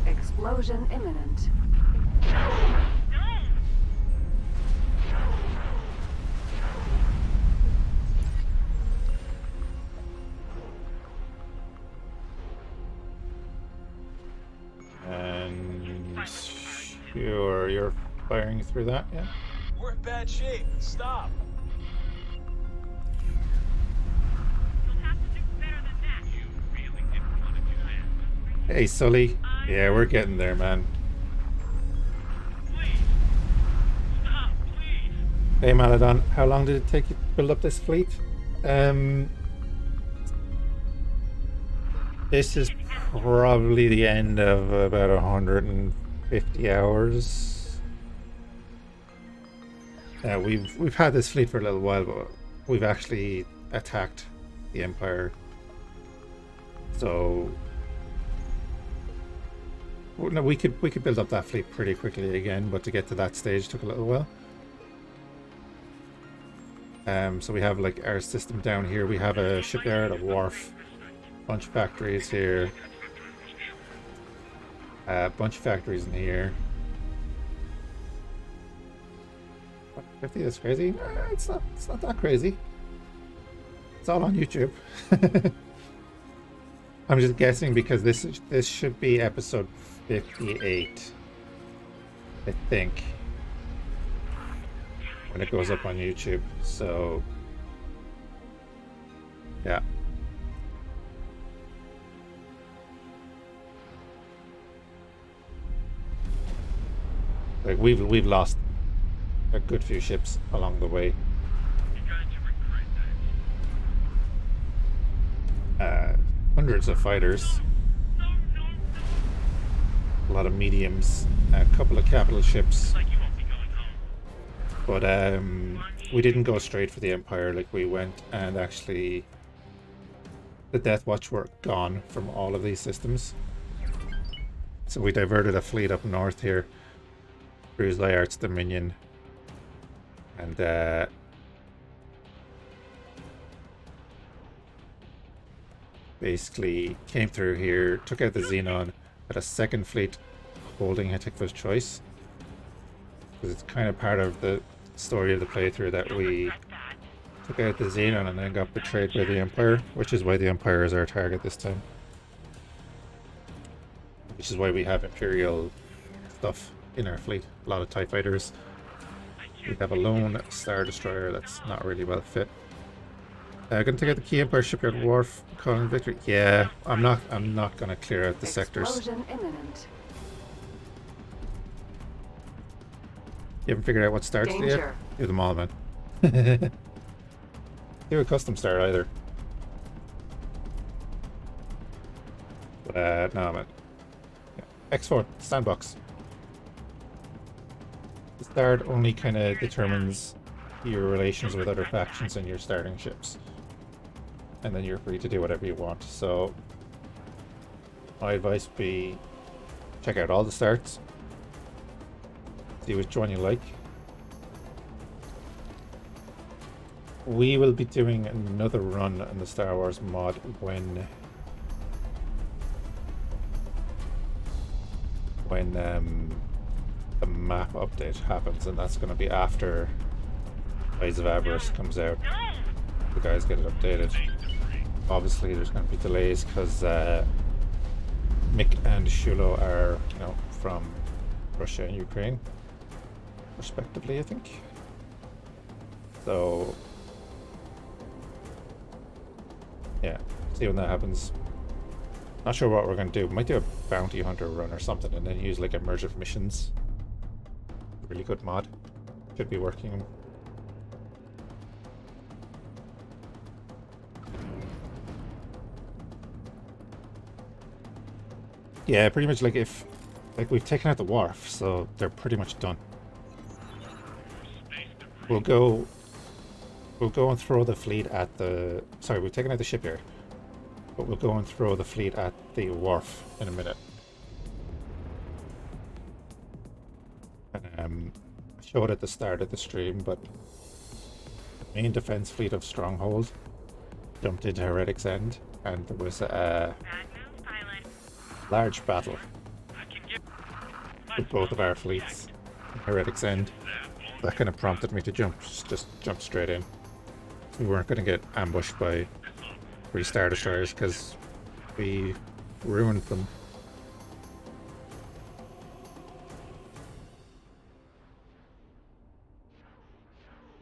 Explosion imminent. And sure, you're firing through that, yeah? We're in bad shape. Stop. You'll have to do better than that. You really didn't want to do that. Hey, Sully. Yeah, we're getting there, man. Please. Stop, please. Hey, Maladon, how long did it take you to build up this fleet? This is probably the end of about 150 hours. We've had this fleet for a little while, but we've actually attacked the Empire. So well, no, we could build up that fleet pretty quickly again, but to get to that stage took a little while. So we have like our system down here. We have a shipyard, a wharf, bunch of factories here, a bunch of factories in here. 50, that's crazy. It's not that crazy. It's all on YouTube. I'm just guessing because this should be episode 58, I think, when it goes up on YouTube. So yeah. Like we've lost a good few ships along the way. You're going to regret Hundreds of fighters, that. No, no, no. a lot of mediums, a couple of capital ships, Like you But we didn't go straight for the Empire. Like, we went and actually the Death Watch were gone from all of these systems. So we diverted a fleet up north here. Cruise Layart's Dominion. And basically came through here, took out the Xenon, had a second fleet holding Hatikva's Choice. Because it's kind of part of the story of the playthrough that we took out the Xenon and then got betrayed by the Empire, which is why the Empire is our target this time. Which is why we have Imperial stuff in our fleet. A lot of TIE fighters. We have a lone Star Destroyer that's not really well fit. Gonna take out the Key Empire Shipyard Wharf, calling victory. Yeah, I'm not gonna clear out the sectors. Explosion imminent. You haven't figured out what starts yet? Danger. Do them all, man. Do a custom start either. But no, man. Yeah. X4 sandbox. The start only kind of determines your relations with other factions and your starting ships, and then you're free to do whatever you want. So my advice would be check out all the starts, see which one you like. We will be doing another run on the Star Wars mod when the map update happens, and that's going to be after Eyes of Avarice comes out. The guys get it updated. Obviously there's going to be delays because Mick and Shulo are, you know, from Russia and Ukraine respectively, I think. So yeah, see when that happens. Not sure what we're going to do. We might do a bounty hunter run or something and then use like immersive missions. Really good mod. Should be working. Yeah, pretty much like we've taken out the wharf, so they're pretty much done. We'll go and throw the fleet at the... Sorry, we've taken out the shipyard. But we'll go and throw the fleet at the wharf in a minute. And I showed at the start of the stream, but the main defense fleet of Stronghold jumped into Heretic's End, and there was a large battle with both of our fleets in Heretic's End. That kind of prompted me to just jump straight in. We weren't going to get ambushed by 3 Star Destroyers because we ruined them.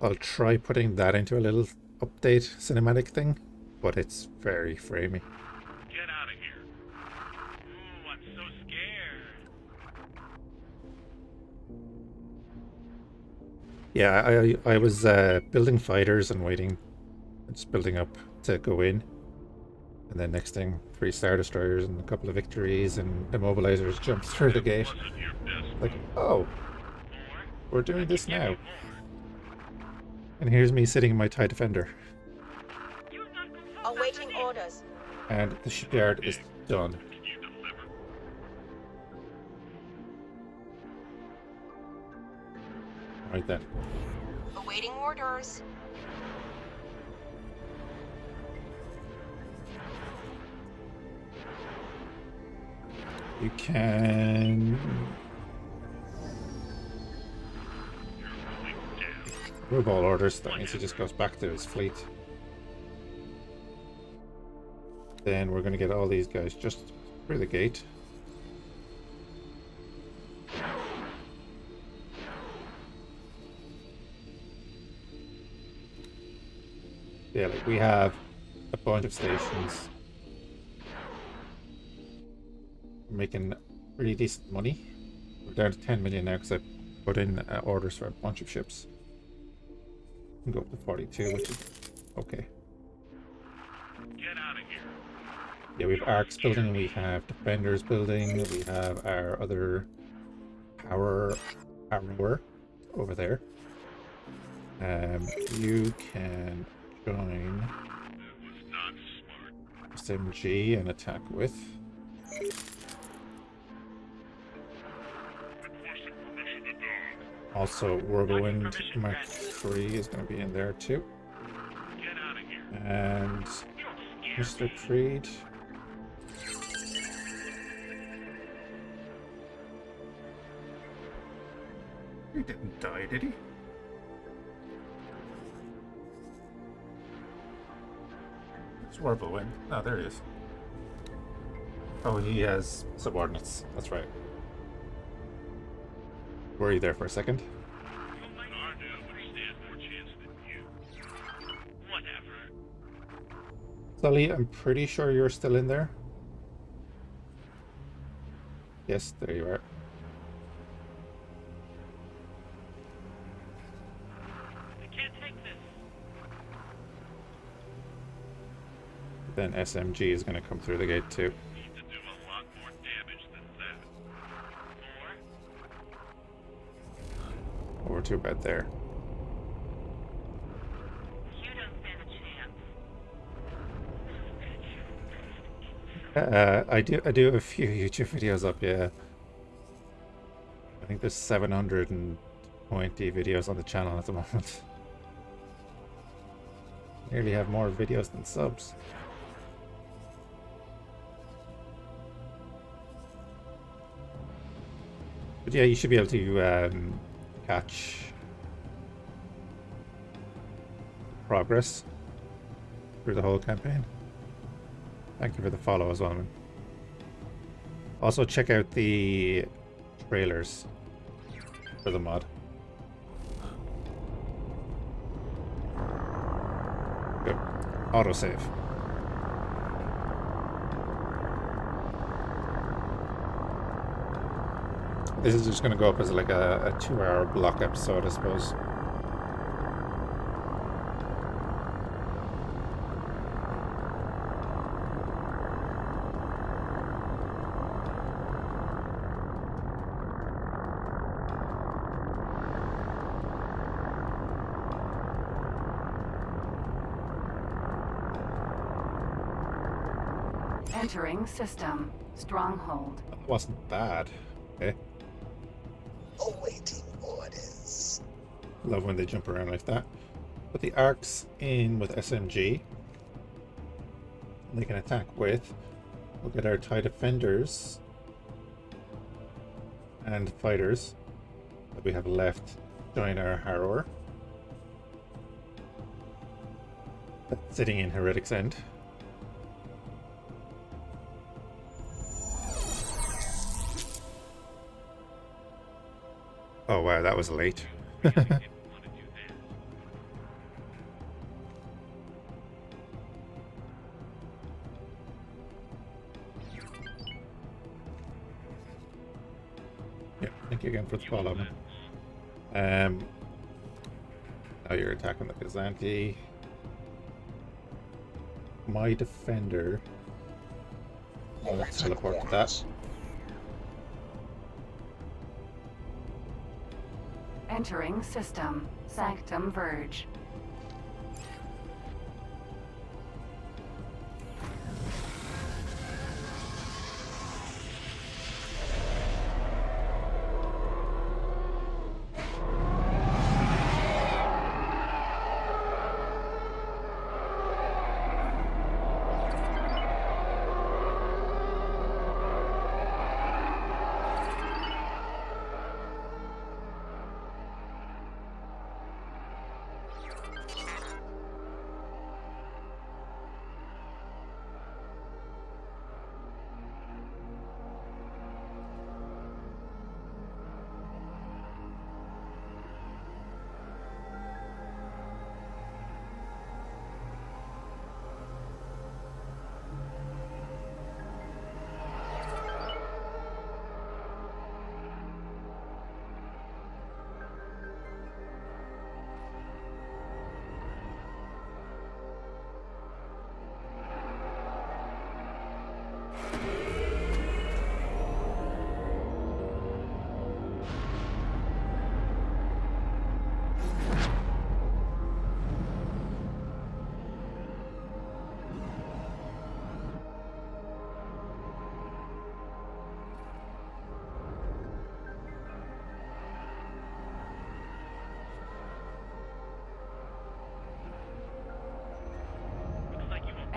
I'll try putting that into a little update cinematic thing, but it's very framey. Get out of here. Ooh, I'm so scared. Yeah, I was building fighters and waiting, just building up to go in. And then next thing, 3 Star Destroyers and a couple of victories and immobilizers jumped through the gate. Like, oh, we're doing this now. And here's me sitting in my TIE Defender. Awaiting orders. And the shipyard is done. Right then. Awaiting orders. You can remove all orders. That means he just goes back to his fleet. Then we're going to get all these guys just through the gate. Yeah, like we have a bunch of stations. We're making pretty decent money. We're down to 10 million now because I put in orders for a bunch of ships. We can go up to 42, which is okay. Get out of here. Yeah, we have arcs building, we have defenders building, we have our other power over there. You can join SMG and attack with. Also, Whirlwind Mark III is going to be in there too. And Mr. Creed. He didn't die, did he? It's Whirlwind. Oh, there he is. Oh, he has subordinates. That's right. Were you there for a second? Sully, I'm pretty sure you're still in there. Yes, there you are. I can't take this. Then SMG is going to come through the gate too. Need to do a lot more damage than that. More? Over to about there. You don't stand a chance. I do have a few YouTube videos up, yeah. I think there's 720 videos on the channel at the moment. Nearly have more videos than subs. But yeah, you should be able to catch progress through the whole campaign. Thank you for the follow as well, man. Also, check out the trailers for the mod. Good. Autosave. This is just going to go up as like a 2-hour block episode, I suppose. Entering system. Stronghold. That wasn't bad. Okay. Awaiting orders. Love when they jump around like that. Put the arcs in with SMG. They can attack with. We'll get our TIE defenders and fighters that we have left join our harrower. That's sitting in Heretic's End. Oh wow, that was late. Yeah, thank you again for the follow. Now you're attacking the Byzanti. My defender. I'll teleport to that. Entering system. Sanctum Verge.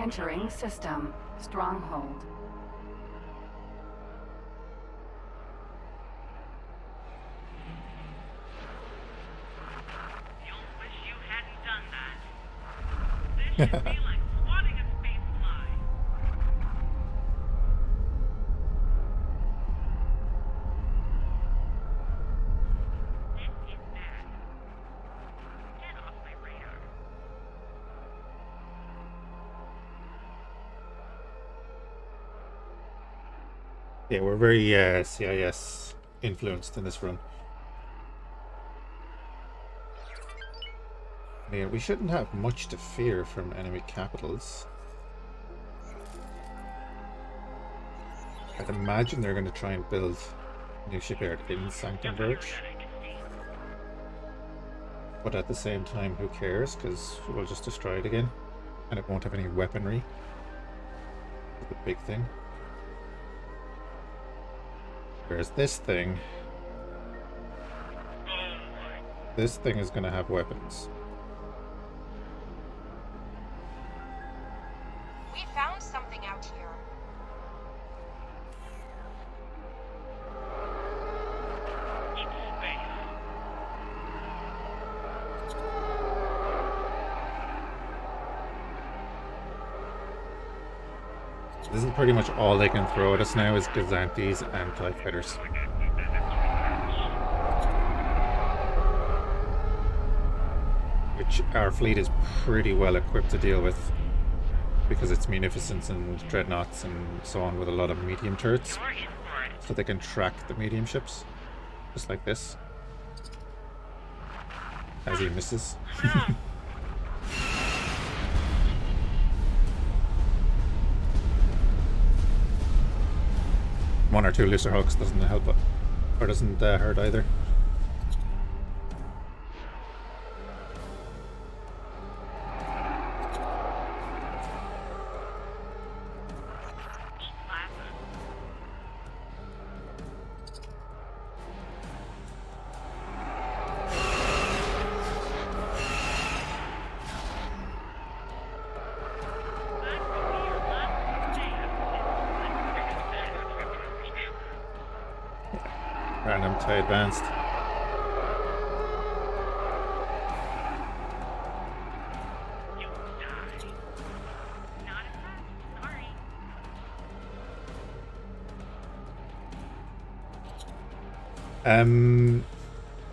Entering system. Stronghold. You'll wish you hadn't done that. This should be like swatting a space fly. This is bad. Get off my radar. Yeah, we're very CIS influenced in this run. Yeah, we shouldn't have much to fear from enemy capitals. I'd imagine they're going to try and build a new shipyard in Sanctum Verge. But at the same time, who cares? Because we'll just destroy it again. And it won't have any weaponry. That's the big thing. Whereas this thing is going to have weapons. We found something out here. Deep space. This is pretty much all they can throw at us now is Gazantes and TIE fighters. Which our fleet is pretty well equipped to deal with. Because it's munificence and dreadnoughts and so on with a lot of medium turrets. You're in for it. So they can track the medium ships. Just like this. As he misses. One or two looser hooks doesn't help it. Or doesn't hurt either. Random TIE advanced. You die. Not impressed. Sorry.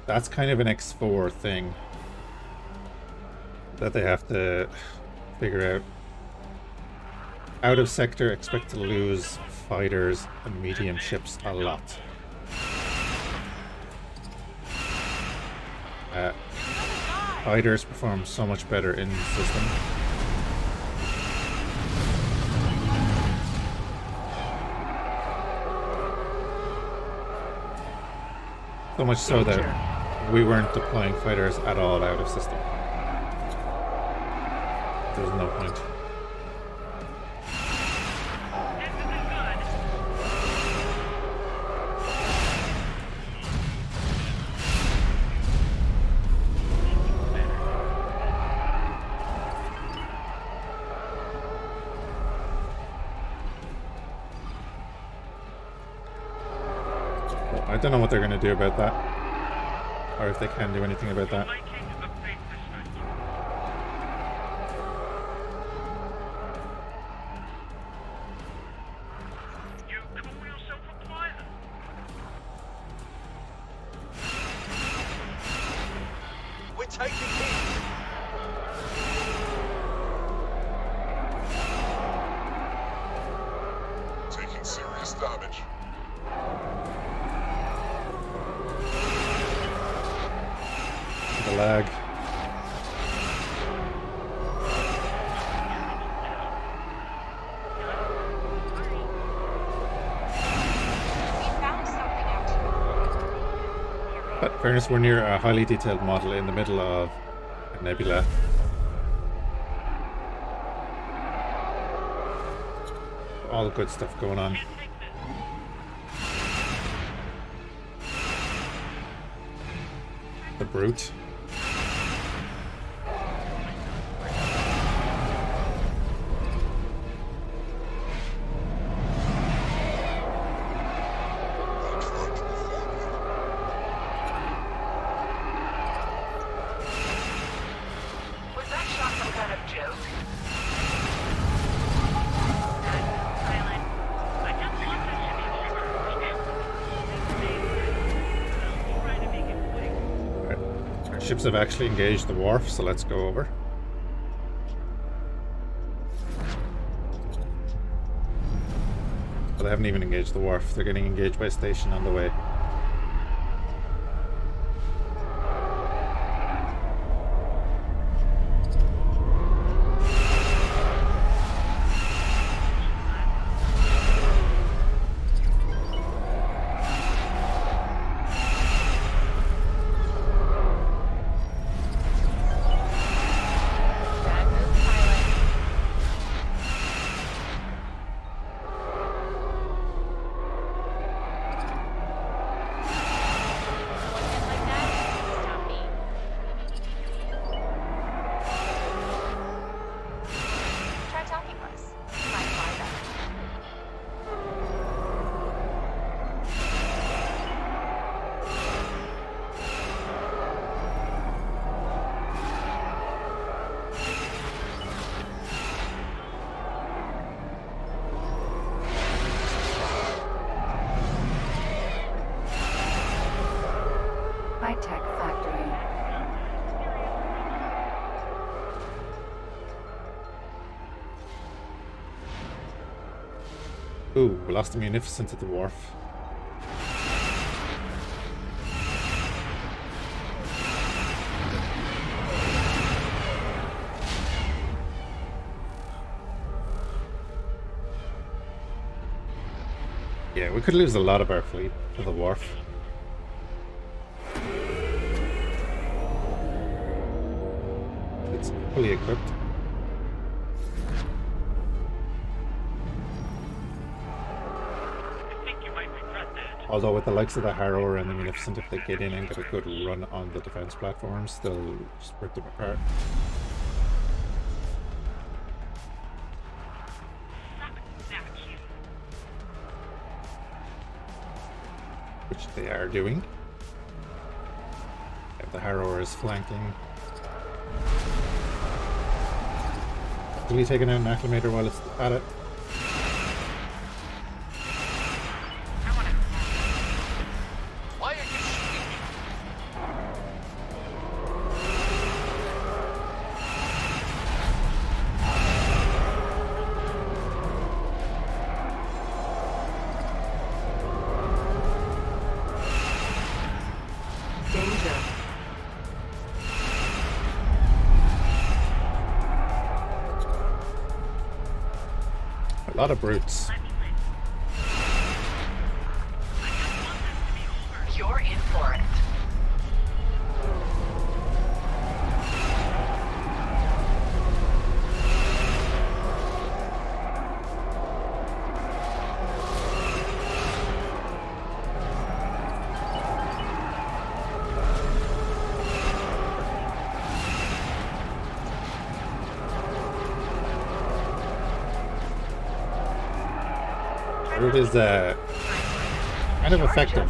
That's kind of an X4 thing that they have to figure out. Out of sector, expect to lose fighters and medium ships a lot. Fighters perform so much better in the system. So much so that we weren't deploying fighters at all out of system. There's no point. I don't know what they're going to do about that, or if they can do anything about that. You call yourself a pilot? We're taking heat. Taking serious damage. The lag. We found something out here. But in fairness, we're near a highly detailed model in the middle of a nebula. All good stuff going on. The brute. Ships have actually engaged the wharf, so let's go over. But they haven't even engaged the wharf. They're getting engaged by a station on the way. Bad move, pilot. One hit like that, stop me. Try talking less. You might fly better. High-tech factory. Ooh, we lost the Munificent at the wharf. Yeah, we could lose a lot of our fleet to the wharf. It's fully equipped. I think you might regret that. Although with the likes of the Harrower and the Munificent, if they get in and get a good run on the defense platforms, they'll just rip them apart. Vacuum. Which they are doing. If the Harrower is flanking. Really taking out an acclimator while it's at it. Why are you shooting me? Danger. A lot of brutes. Let me win. I just want this to be over. You're in for it. Brute is kind of effective.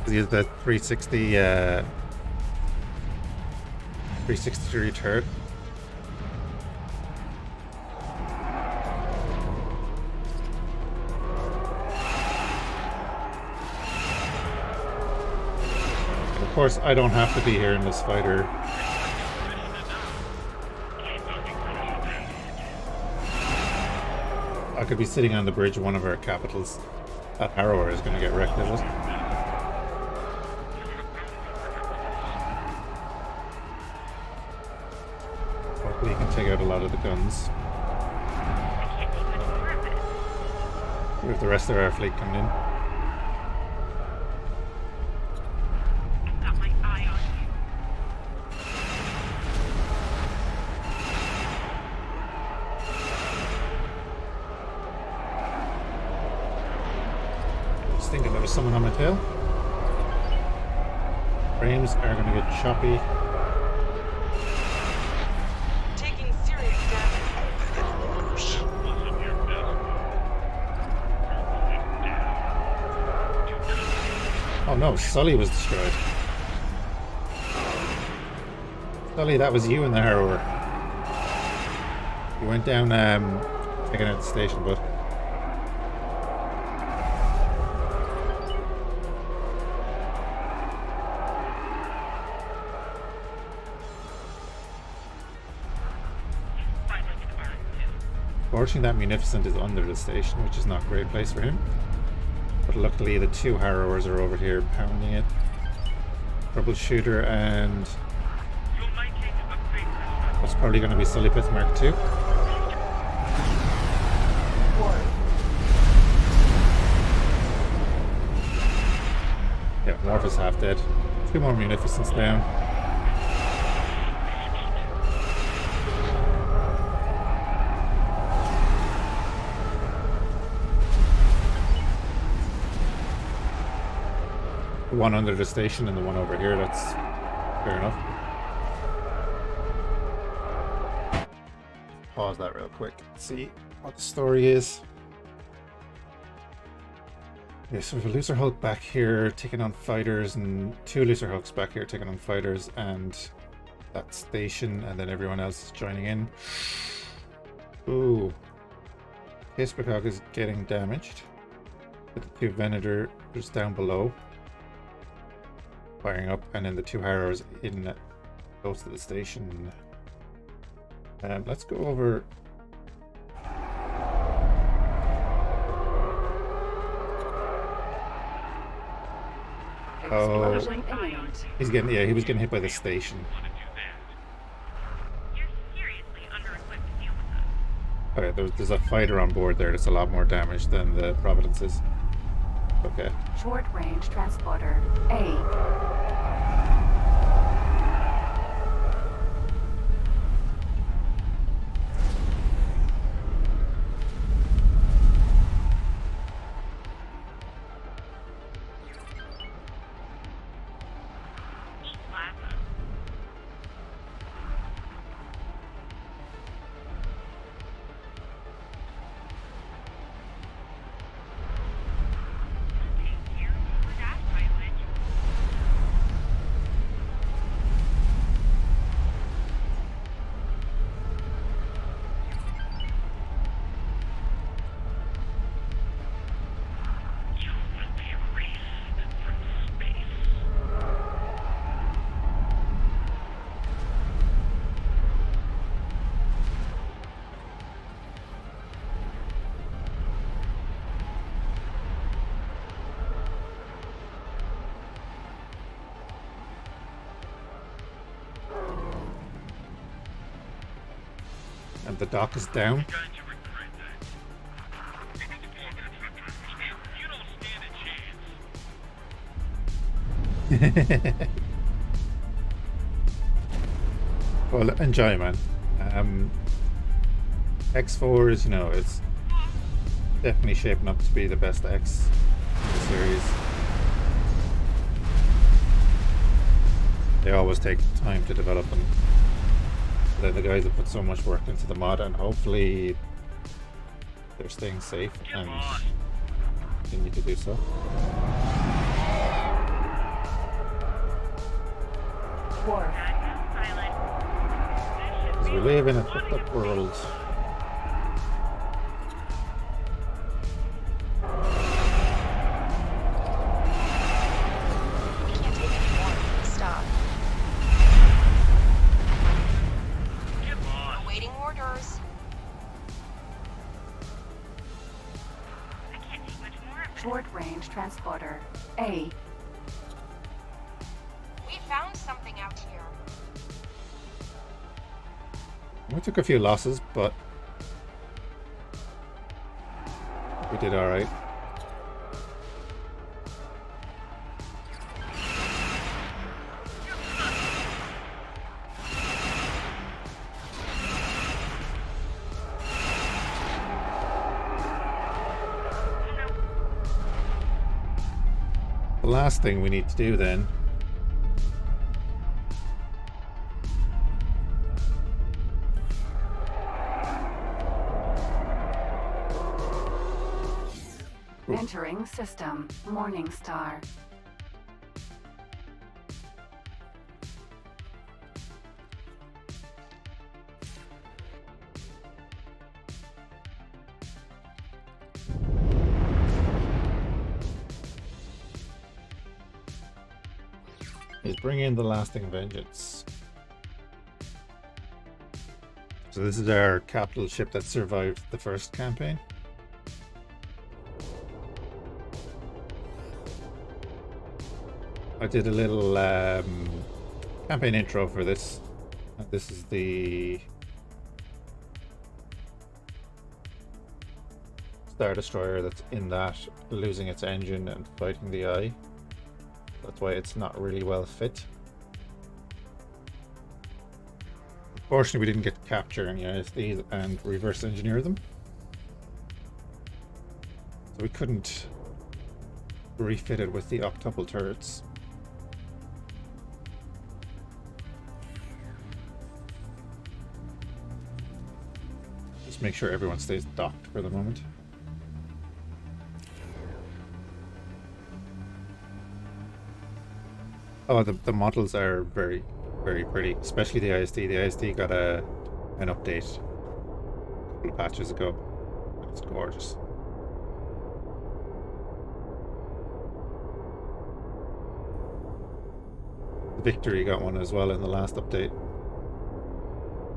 He has the 360 360 turret. And of course, I don't have to be here in this fighter. I could be sitting on the bridge of one of our capitals. That Harrower is going to get wrecked, is it? Hopefully you can take out a lot of the guns. I can't keep any more of it. With the rest of our fleet coming in. I've got my eye on you. I was thinking there was someone on my tail. Frames are going to get choppy. Taking serious damage. Wasn't your bell. Oh no, Sully was destroyed. Sully, that was you in the Harrower. You went down taking out the station, but Fortunately, that Munificent is under the station, which is not a great place for him. But luckily, the 2 Harrowers are over here pounding it. Troubleshooter, and that's probably going to be Sullypith Mark II. Yeah, Morph is half dead. 2 more Munificents down. The one under the station and the one over here, that's fair enough. Pause that real quick, see what the story is. Yeah, so we have a Looser Hulk back here taking on fighters, and 2 Looser Hulks back here taking on fighters, and that station, and then everyone else is joining in. Ooh. Hisbakog is getting damaged, with the 2 Venators down below firing up, and then the 2 Harrows in close to the station. Let's go over. Oh, Explosion imminent. he's getting, yeah, he was getting hit by the station. You're seriously under-equipped to deal with us. Okay, there's a fighter on board there that's a lot more damage than the Providence is. Okay. Short range transporter A. Eat lava. Okay, here for that mileage. You will be erased from space. And the dock is down. Going to regret that. You don't stand a chance. Well, enjoy, man. X4 is, you know, it's definitely shaping up to be the best X in the series. They always take time to develop them. They're the guys that put so much work into the mod, and hopefully they're staying safe and continue to do so. Wharf. Because we live in a fucked up world. We can't take any more. Stop. Awaiting orders. I can't take much more of it. Short range transporter A. We found something out here. We took a few losses, but we did alright. The last thing we need to do then Entering system. Morning Star. is bring in the lasting vengeance. So this is our capital ship that survived the first campaign. I did a little campaign intro for this. This is the Star Destroyer that's in that, losing its engine and fighting the eye. That's why it's not really well fit. Unfortunately, we didn't get to capture any ISDs and reverse engineer them. So we couldn't refit it with the octuple turrets. Just make sure everyone stays docked for the moment. Oh, the models are very, very pretty, especially the ISD. The ISD got an update a couple of patches ago. It's gorgeous. The Victory got one as well in the last update.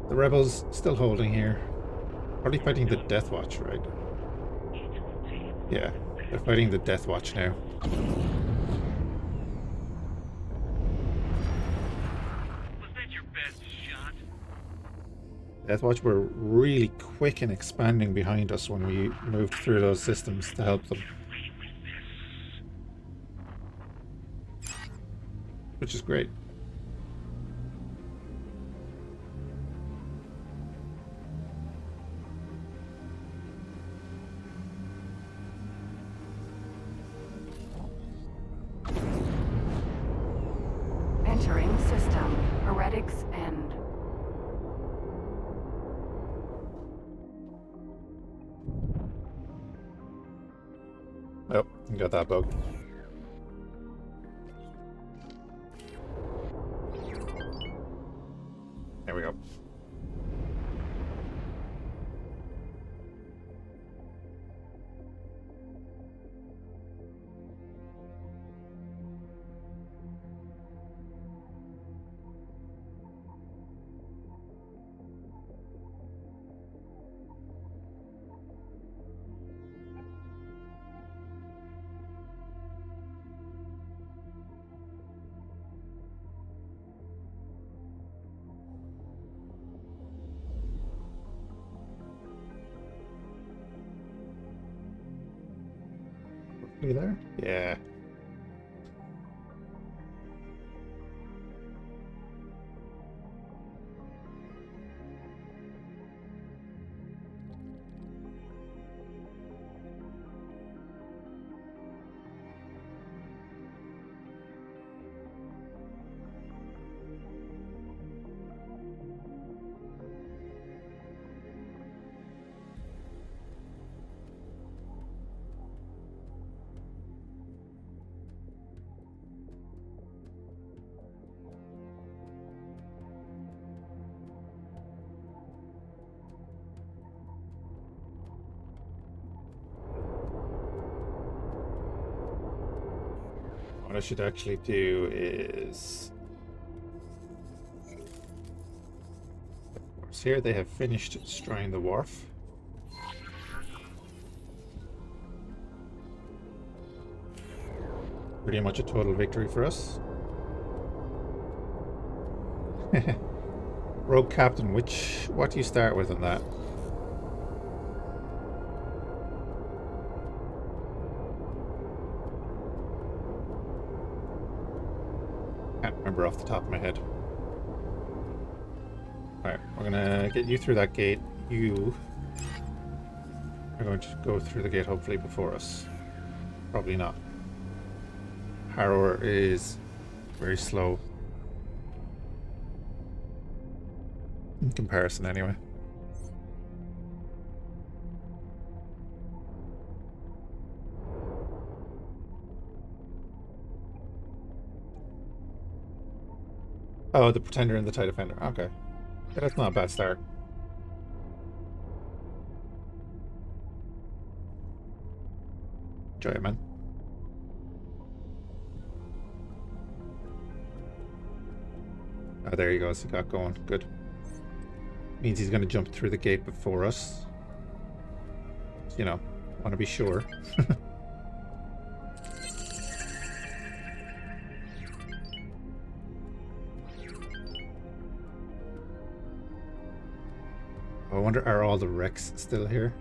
The Rebels still holding here. Probably fighting the Death Watch, right? Yeah, they're fighting the Death Watch now. Deathwatch were really quick in expanding behind us when we moved through those systems to help them. Which is great. Entering system. Heretics end. Oh, you got that bug. There we go. Are you there? Yeah. What I should actually do is... So here they have finished destroying the wharf. Pretty much a total victory for us. Rogue Captain, what do you start with on that? Can't remember off the top of my head. Alright, we're gonna get you through that gate. You are going to go through the gate hopefully before us. Probably not. Harrower is very slow. In comparison, anyway. Oh, the Pretender and the TIE Defender. Okay. Yeah, that's not a bad start. Enjoy it, man. Oh, there he goes. He got going. Good. Means he's going to jump through the gate before us. You know, want to be sure. I wonder, are all the wrecks still here?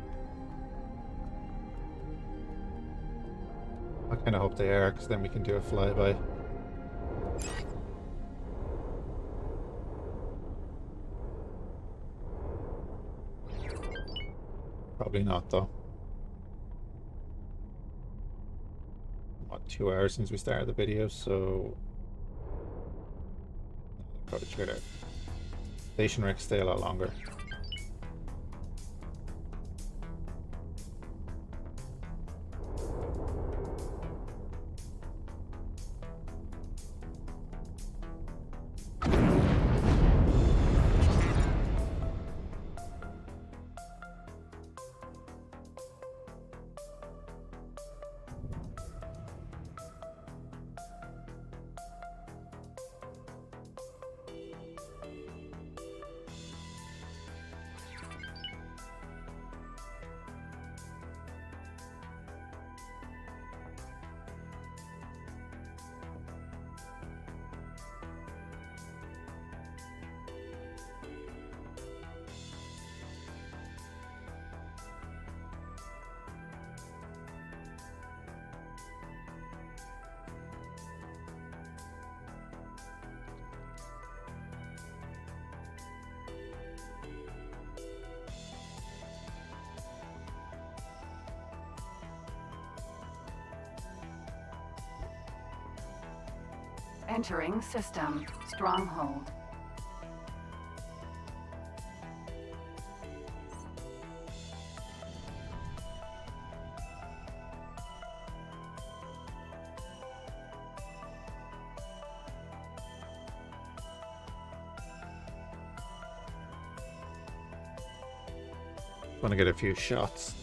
I kind of hope they are, because then we can do a flyby. Probably not, though. What, 2 hours since we started the video, so... Probably check it out. Station wrecks stay a lot longer. Entering system. Stronghold. Want to get a few shots.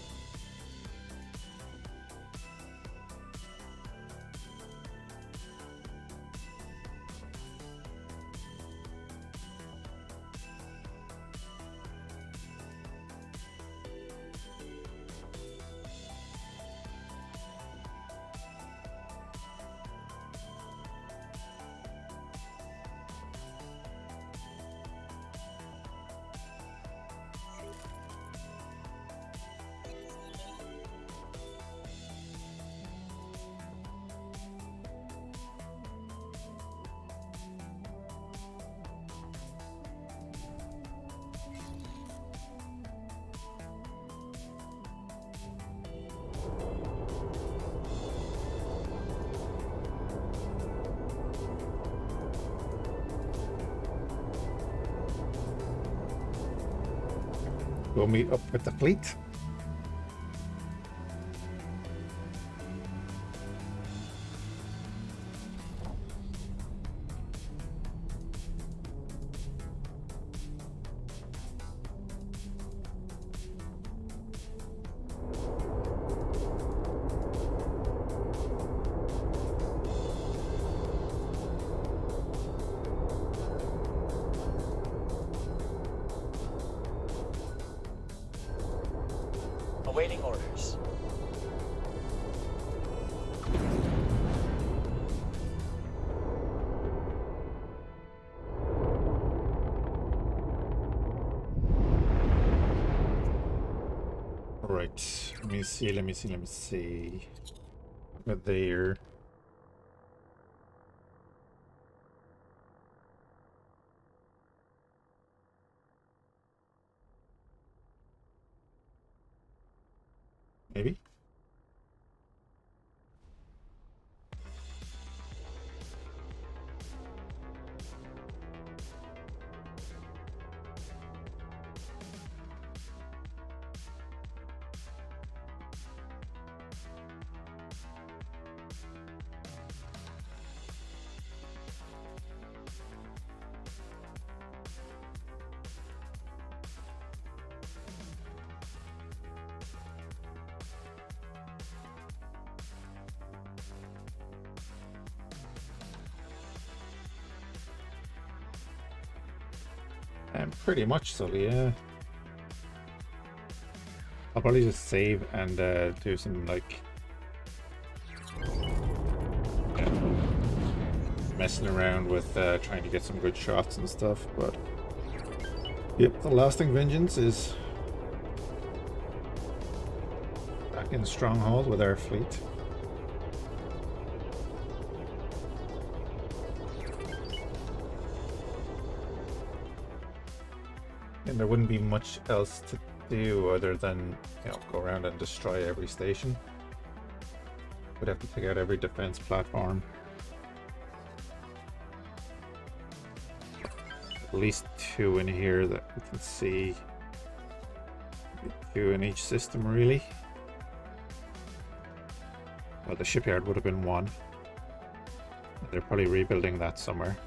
We'll meet up with the fleet. Awaiting orders. Right, let me see. But there. Maybe? Pretty much so, yeah. I'll probably just save and do some like messing around with trying to get some good shots and stuff, but yep, the lasting vengeance is back in stronghold with our fleet. And there wouldn't be much else to do other than, you know, go around and destroy every station. We'd have to take out every defense platform. At least 2 in here that we can see. 2 in each system, really. Well, the shipyard would have been 1. They're probably rebuilding that somewhere.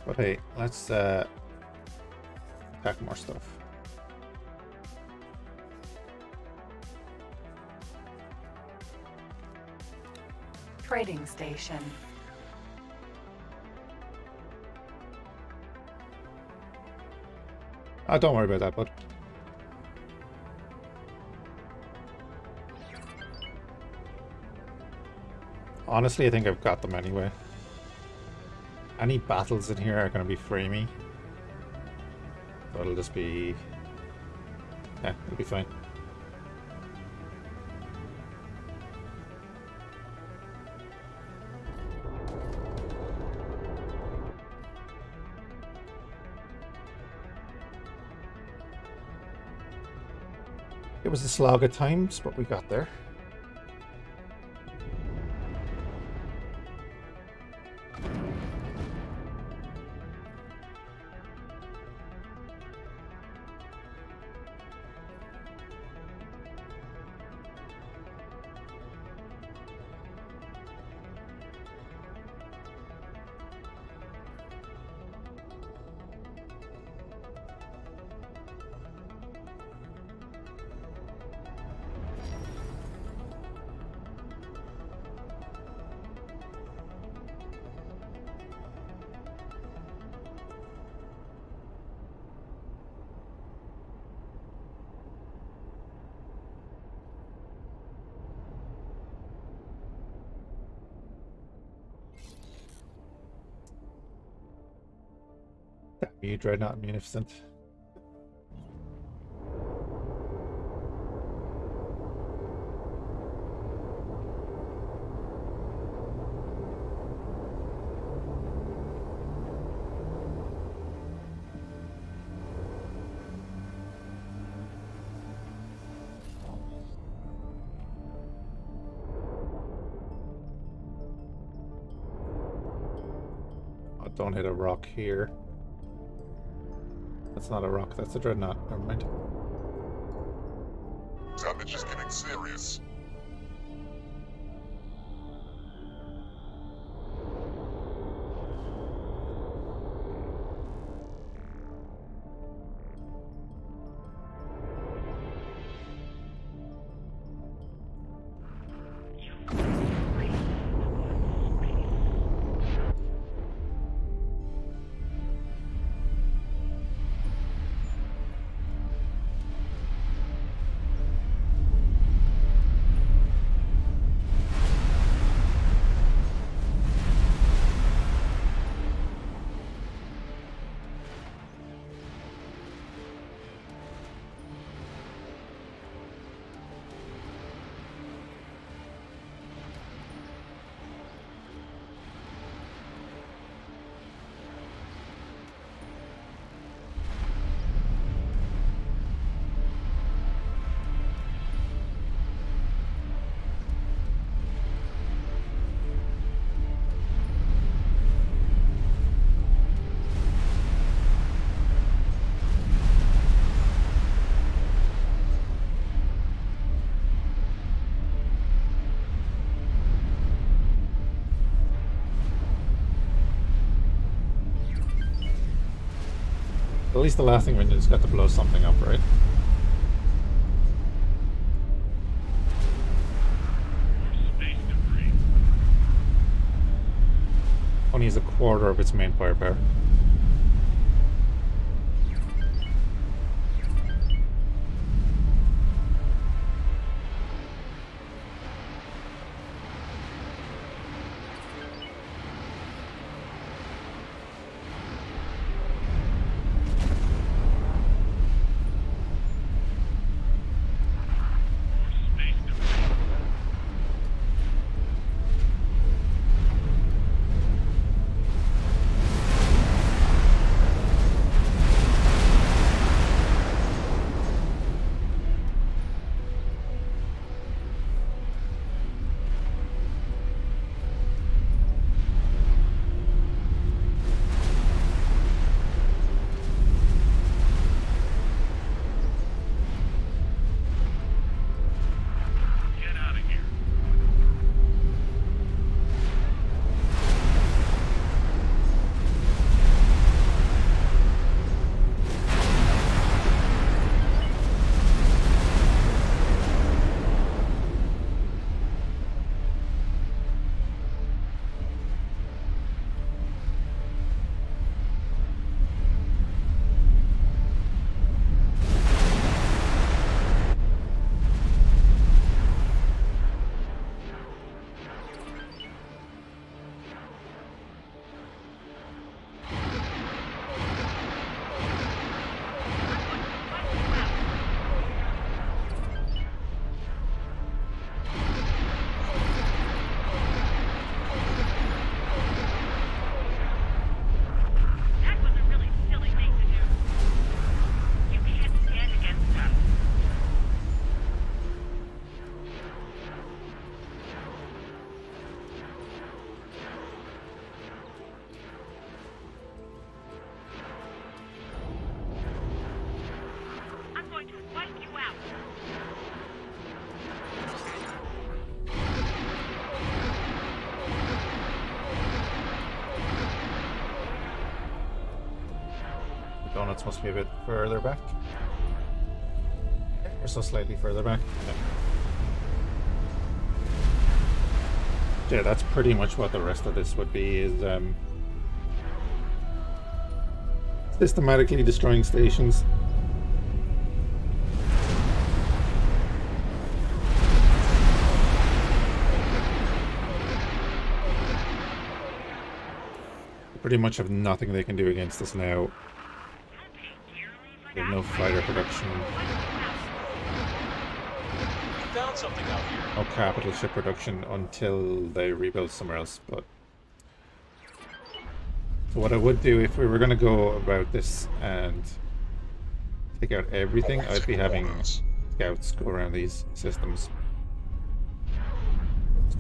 But hey, let's pack more stuff. Trading station. Oh, don't worry about that, bud. Honestly, I think I've got them anyway. Any battles in here are going to be framey. So it'll just be... yeah, it'll be fine. It was a slog at times, but we got there. You dreadnought munificent. Oh, don't hit a rock here. That's not a rock, that's a dreadnought. Never mind. Damage is getting serious. At least the last thing we just got to blow something up, right? Space debris. quarter of its main firepower. Get out of here. That was a really silly thing to do. You can't stand against us. I'm going to wipe you out. The donuts must be a bit further back. Or so slightly further back. Yeah, that's pretty much what the rest of this would be, is systematically destroying stations. Pretty much have nothing they can do against us now. They have no fighter production, We found something out here. no capital ship production until they rebuild somewhere else. But so what I would do if we were going to go about this and take out everything, I'd be having scouts go around these systems,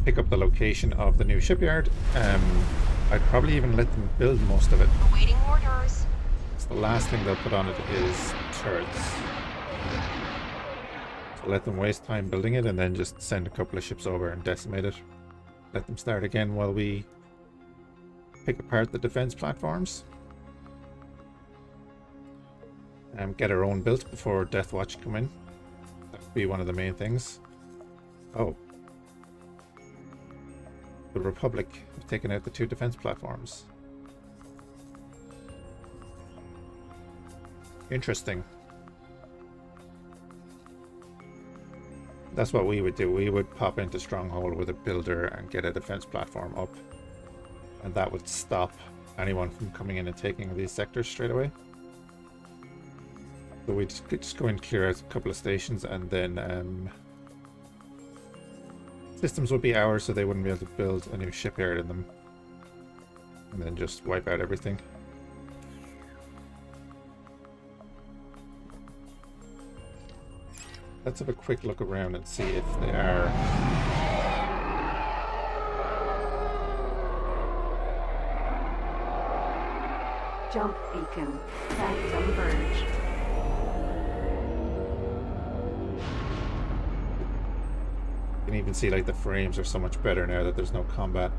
pick up the location of the new shipyard. I'd probably even let them build most of it. Awaiting orders. So the last thing they'll put on it is turrets. So let them waste time building it and then just send a couple of ships over and decimate it. Let them start again while we pick apart the defense platforms. And get our own built before Death Watch come in. That would be one of the main things. Oh. The Republic have taken out the 2 defense platforms. Interesting. That's what we would do. We would pop into Stronghold with a builder and get a defense platform up. And that would stop anyone from coming in and taking these sectors straight away. So we just go and clear out a couple of stations, and then systems would be ours, so they wouldn't be able to build a new shipyard in them. And then just wipe out everything. Let's have a quick look around and see if they are. Jump beacon. Sanctum Verge. You can even see like the frames are so much better now that there's no combat.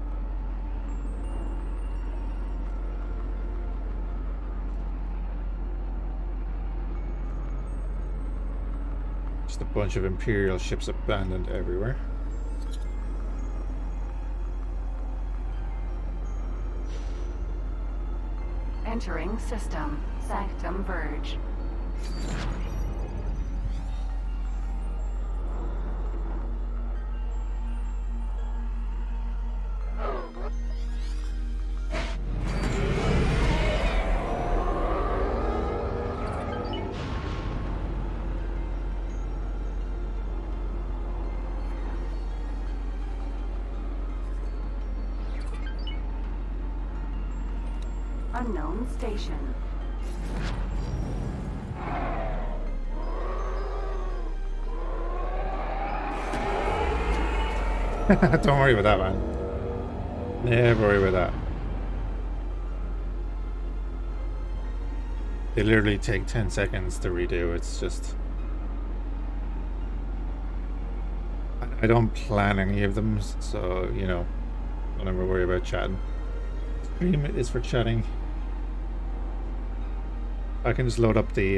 Just a bunch of Imperial ships abandoned everywhere. Entering system. Sanctum Verge. Unknown station. Don't worry about that, man. Never worry about that. They literally take 10 seconds to redo. It's just... I don't plan any of them, so, you know, don't ever worry about chatting. Stream is for chatting. I can just load up the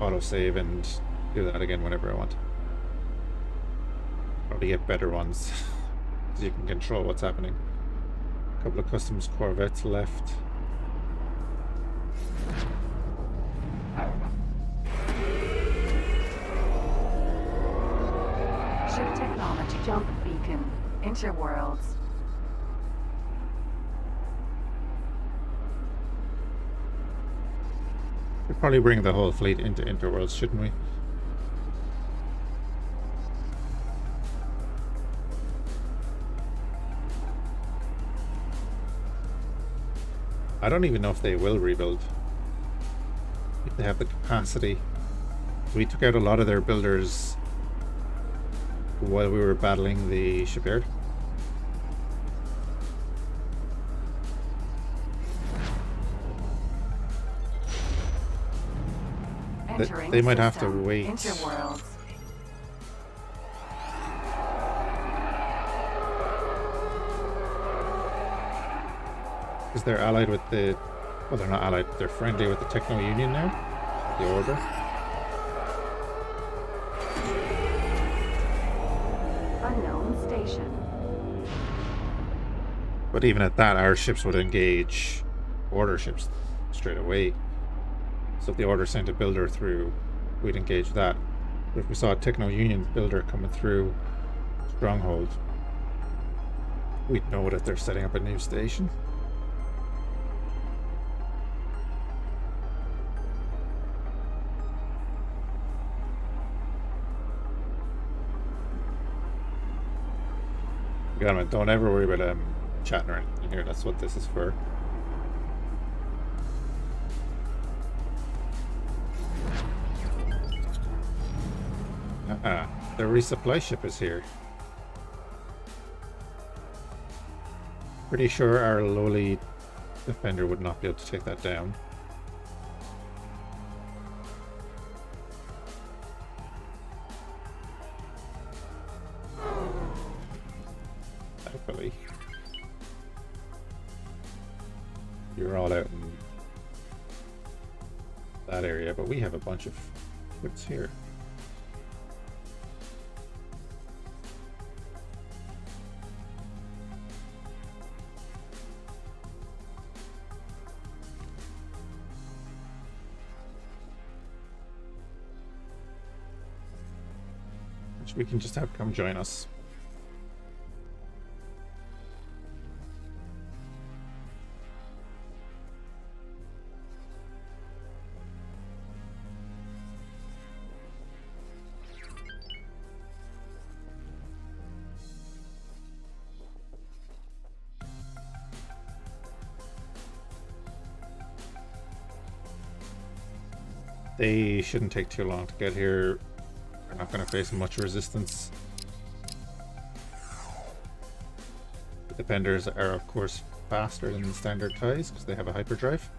autosave and do that again whenever I want. Probably get better ones, so you can control what's happening. A couple of customs corvettes left. Ship technology jump beacon. Interworlds. We'd probably bring the whole fleet into Interworlds, shouldn't we? I don't even know if they will rebuild. If they have the capacity. We took out a lot of their builders while we were battling the shipyard. They might have to wait. Interworlds. Because they're allied with the... Well, they're not allied. They're friendly with the Techno Union now. The Order. Unknown station. But even at that, our ships would engage Order ships straight away. So if the Order sent a builder through, we'd engage that. But if we saw a Techno Union builder coming through Stronghold, we'd know that they're setting up a new station. Don't ever worry about chatting or anything here. That's what this is for. The resupply ship is here. Pretty sure our lowly defender would not be able to take that down. Hopefully. You're all out in that area, but we have a bunch of ships here. Which we can just have come join us. They shouldn't take too long to get here. They're not going to face much resistance. The defenders are, of course, faster than the standard ties because they have a hyperdrive.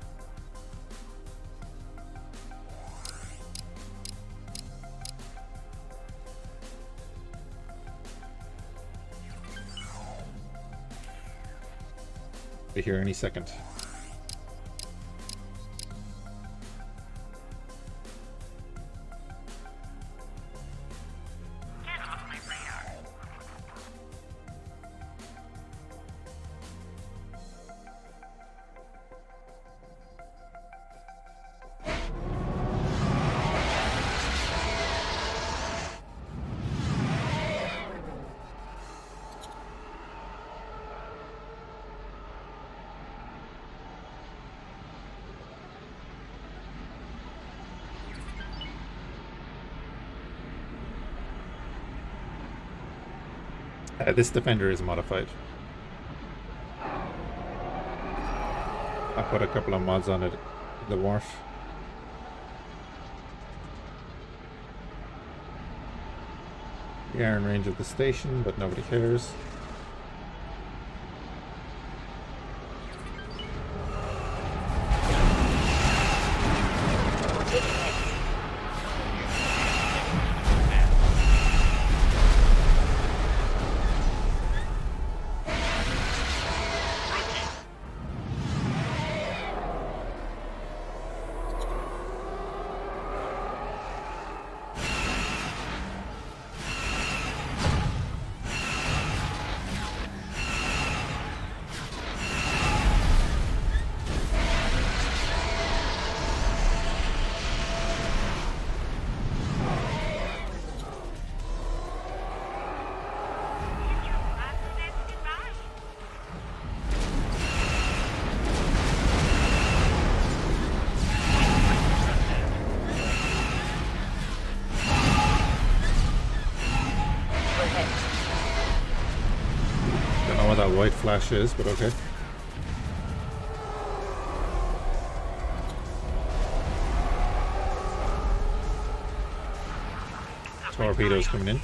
Be here any second. This defender is modified. I put a couple of mods on it. The wharf. We are in range of the station, but nobody cares. We're taking hits. We're hit. Don't know what that white flash is, but okay. Torpedoes coming in.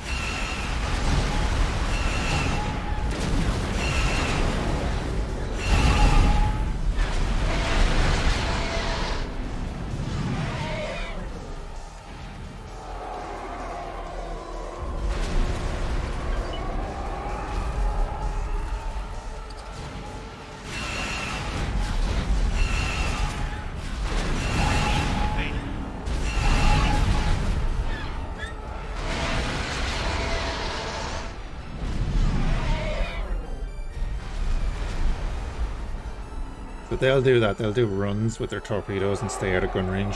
But they'll do that. They'll do runs with their torpedoes and stay out of gun range.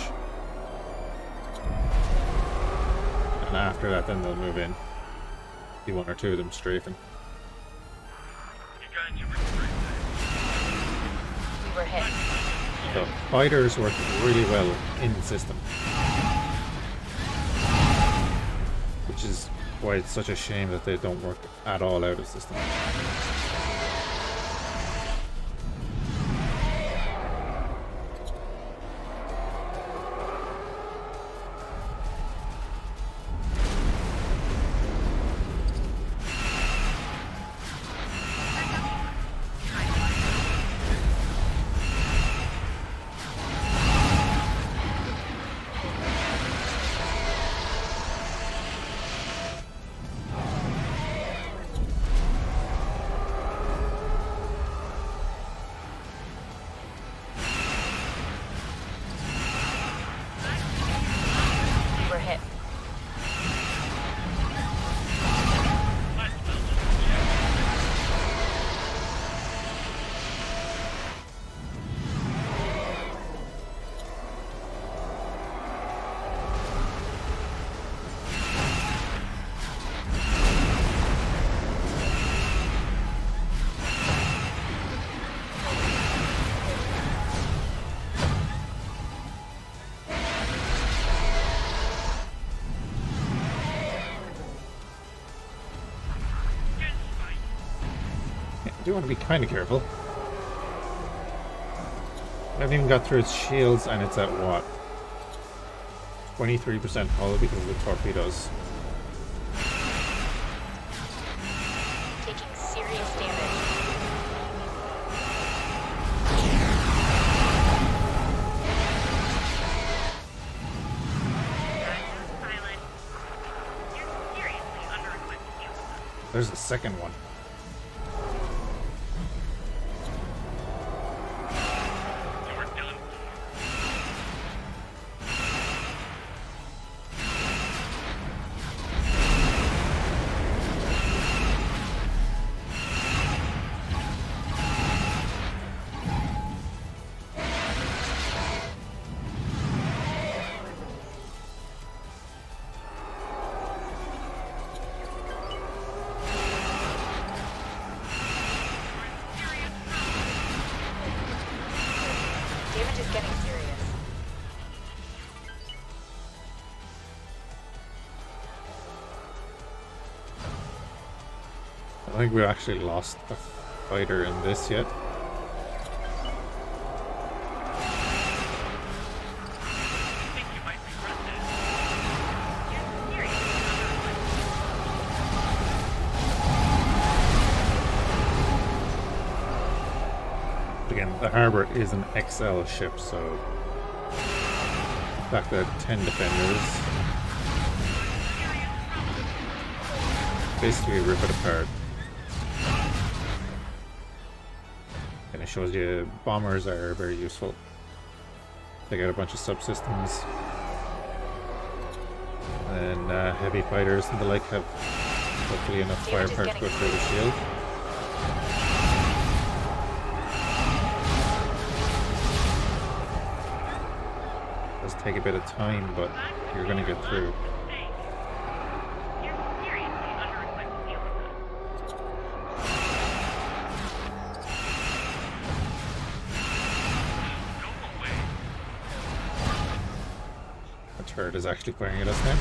And after that, then they'll move in. See one or two of them strafing. We were hit. So fighters work really well in the system, which is why it's such a shame that they don't work at all out of the system. We're hit. I do want to be kind of careful. I haven't even got through its shields, and it's at what? 23% hull because of the torpedoes. Taking serious damage. Pilot, you're seriously under-equipped to deal with them. There's the second one. You're done. Damage is getting serious. think we actually lost a fighter in this yet. Again, the harbour is an XL ship, so the fact that 10 defenders basically rip it apart. And it shows you bombers are very useful. Take out a bunch of subsystems. And heavy fighters and the like have hopefully enough firepower to go through the shield. It does take a bit of time, but you're going to get through. Turret is actually firing at us now.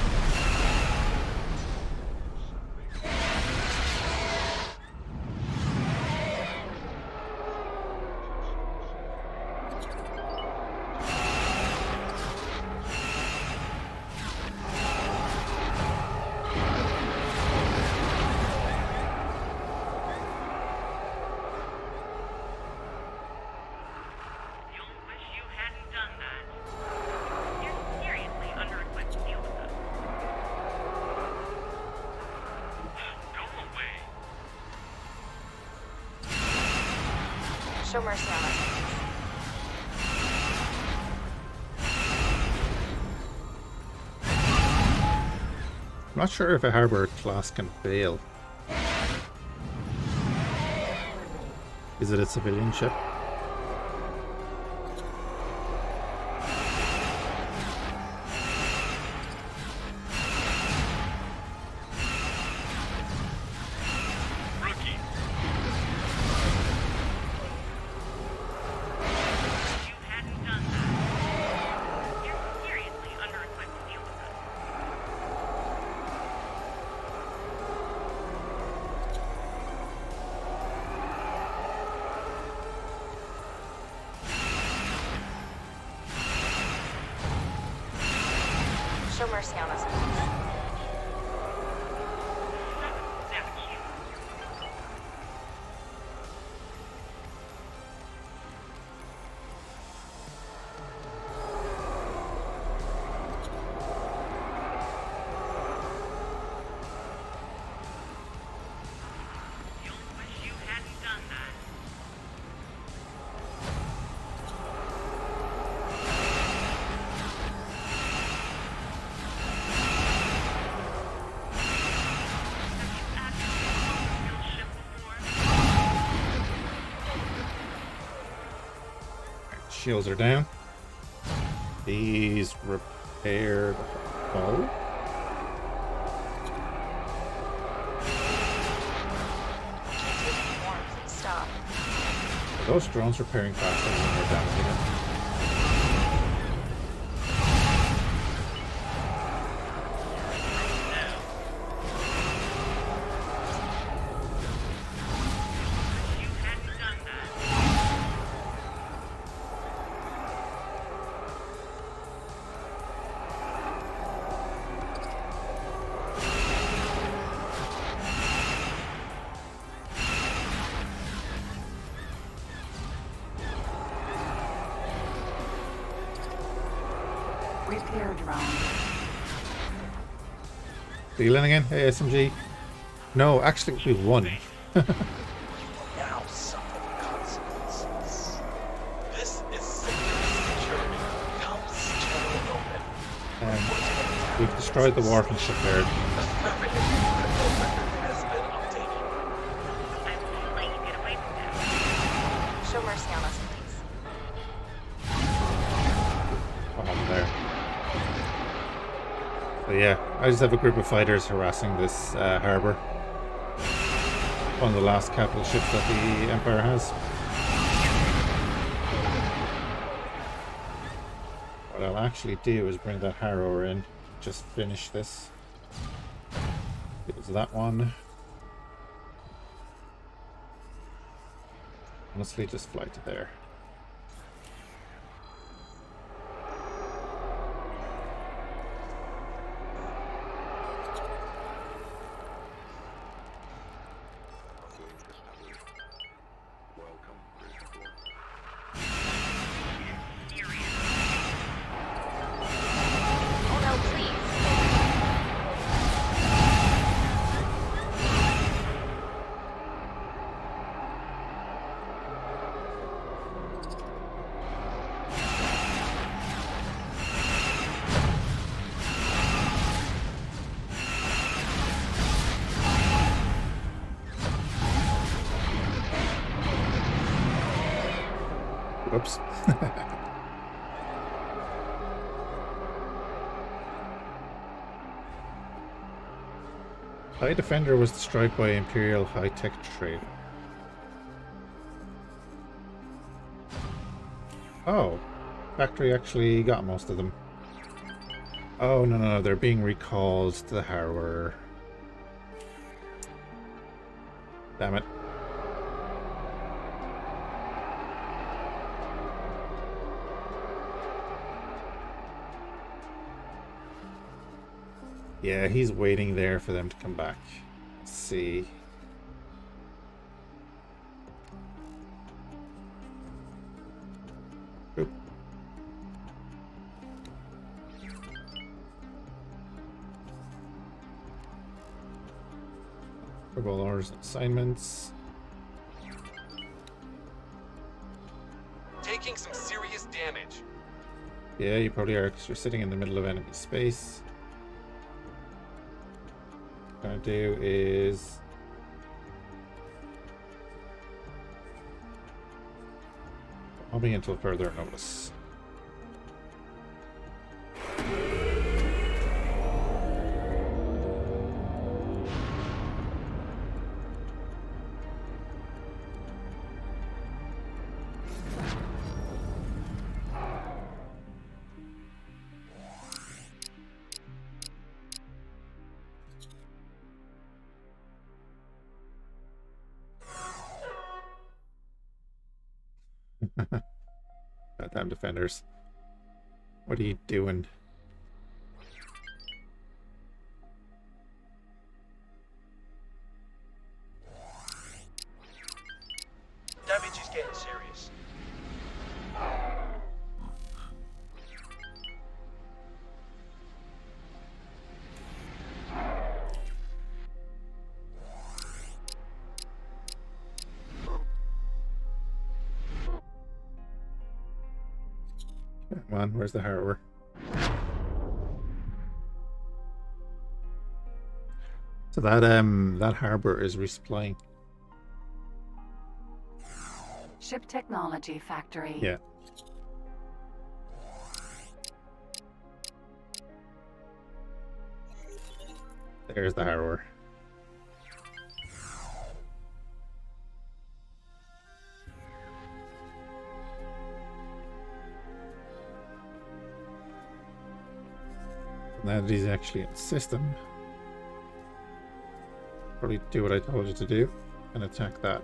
Show mercy on us. I'm not sure if a harbour class can fail. Is it a civilian ship? Show mercy on us, please. Shields are down. These repaired hull. Stop. Are those drones repairing faster than they're damaging it? Repair drone. Dealing again? Hey, SMG. No, actually, we won. Now suffer the consequences. This is security. Comes General Open. We've destroyed the warping ship there. Has been updated. I won't let you get away with that. Show mercy on us, please. What happened there? So yeah, I just have a group of fighters harassing this harbour. One of the last capital ships that the Empire has. What I'll actually do is bring that harrower in, just finish this. It was that one. Honestly, just fly to there. Oh no, please. Whoops. High Defender was destroyed by Imperial high-tech trader. Oh, factory actually got most of them. Oh, no, they're being recalled to the Harrower. Damn it. Yeah, he's waiting there for them to come back. Let's see. Oop. Verbal orders and assignments. Taking some serious damage. Yeah, you probably are because you're sitting in the middle of enemy space. What I'm gonna do is bombing until further notice. Goddamn defenders. What are you doing? Damage is getting serious. Come on, where's the Harrower? So that harbor is resupplying. Ship technology factory. Yeah. There's the Harrower. Now that he's actually in the system, probably do what I told you to do and attack that.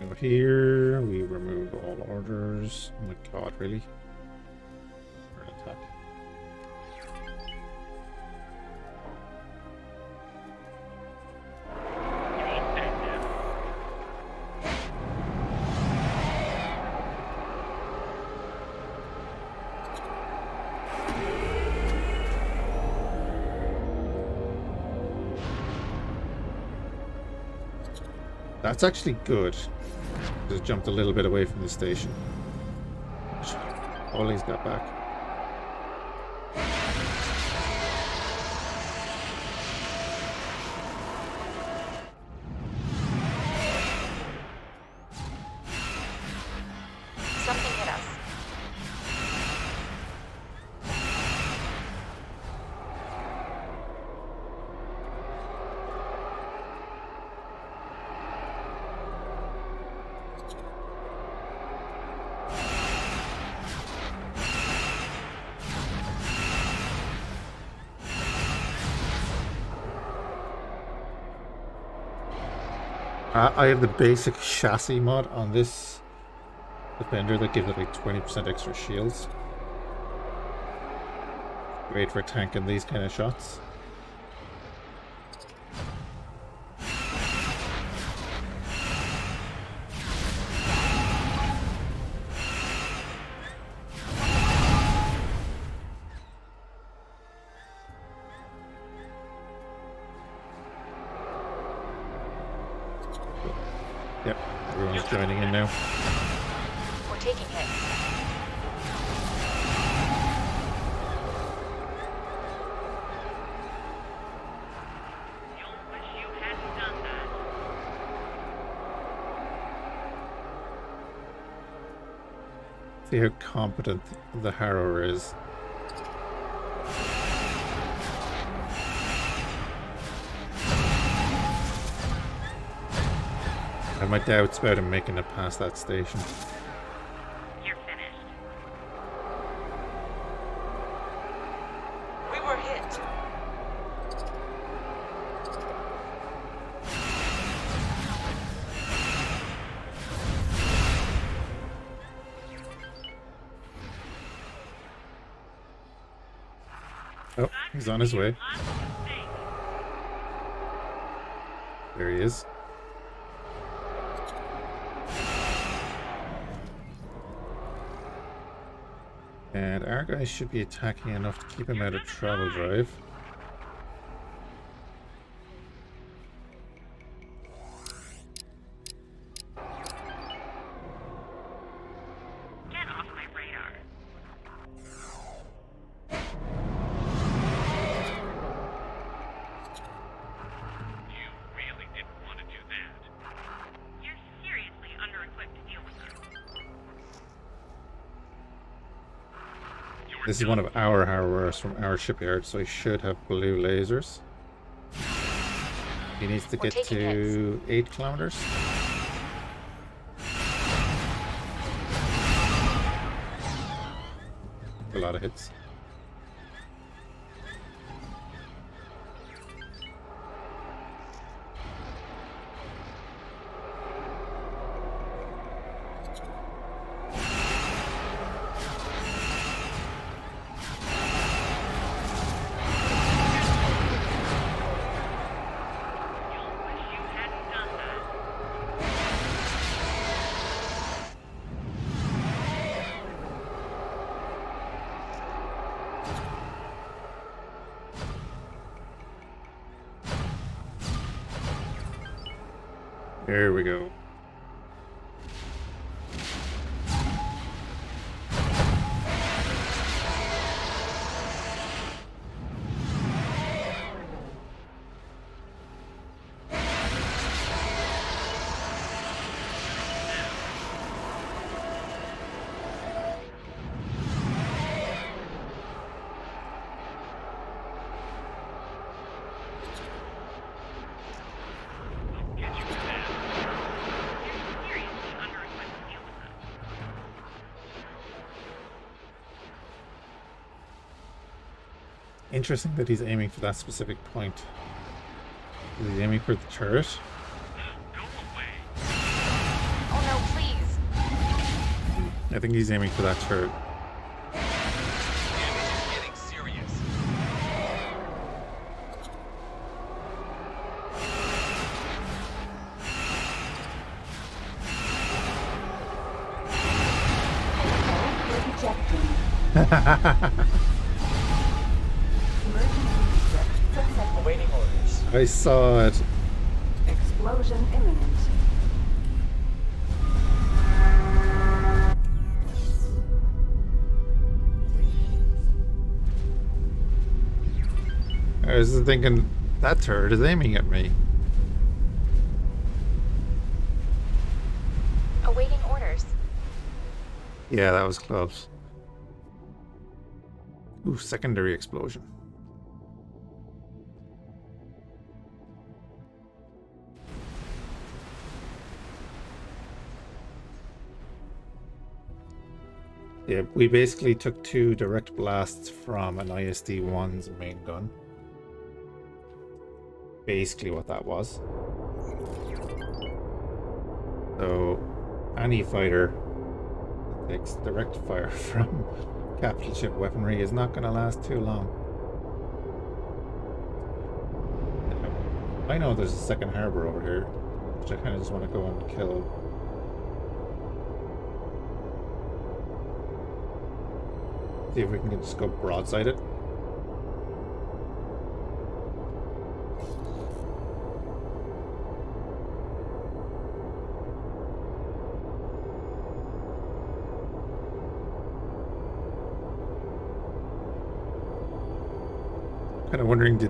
Go here, we remove all orders. Oh my god, really? Or an attack. That's actually good. Just jumped a little bit away from the station. Ollie's got back. Something hit us. I have the basic chassis mod on this defender that gives it like 20% extra shields. Great for tanking these kind of shots. Yep, everyone's joining in now. We're taking hits. You'll wish you hadn't done that. See how competent the Harrower is. I have my doubts about him making it past that station. You're finished. We were hit. Oh, he's on his way. Lots of mistakes. There he is. And our guys should be attacking enough to keep him out of travel drive. Get off my radar. You really didn't want to do that. You're seriously under-equipped to deal with them. This is one of our Harrowers from our shipyard, so he should have blue lasers. He needs to get to 8 kilometers. A lot of hits. You'll wish you hadn't done that. There we go. I'll get you for that. You're seriously under-equipped to deal with them. Interesting that he's aiming for that specific point. Is he aiming for the turret? Go away. Oh no, please. I think he's aiming for that turret. Damage is getting serious. Awaiting orders. I saw it. Explosion imminent. I was thinking that turret is aiming at me. Awaiting orders. Yeah, that was close. Ooh, secondary explosion. Yeah, we basically took 2 direct blasts from an ISD-1's main gun. Basically what that was. So any fighter that takes direct fire from capital ship weaponry is not going to last too long. I know there's a second harbor over here, which I kind of just want to go and kill. See if we can just go broadside it. Kind of wondering,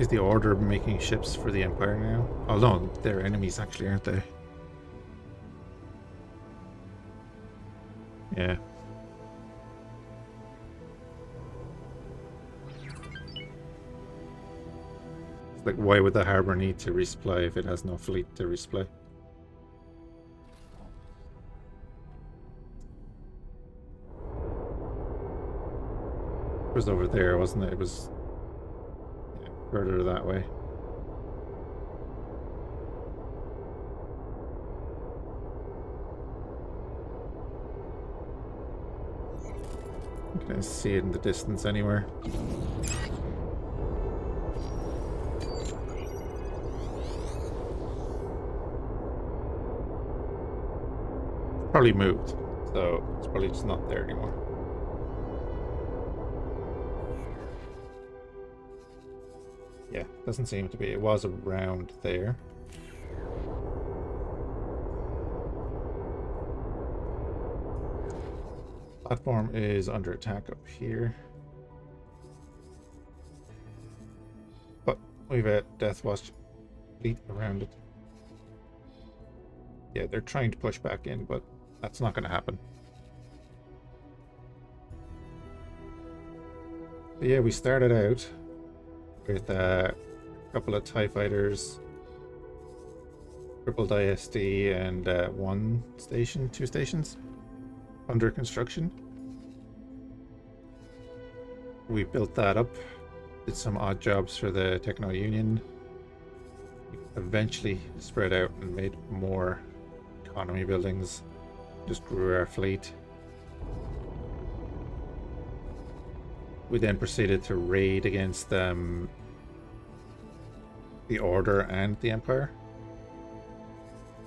is the Order making ships for the Empire now? Oh no, they're enemies actually, aren't they? Yeah. It's like, why would the harbor need to resupply if it has no fleet to resupply? It was over there, wasn't it? It was further that way. Can I see it in the distance anywhere? Probably moved, so it's probably just not there anymore. Yeah, doesn't seem to be. It was around there. Platform is under attack up here. But we've a Death Watch fleet around it. Yeah, they're trying to push back in, but that's not going to happen. So yeah, we started out with a couple of TIE fighters, tripled ISD, and two stations under construction. We built that up, did some odd jobs for the Techno Union, eventually spread out and made more economy buildings, just grew our fleet. We then proceeded to raid against the Order and the Empire.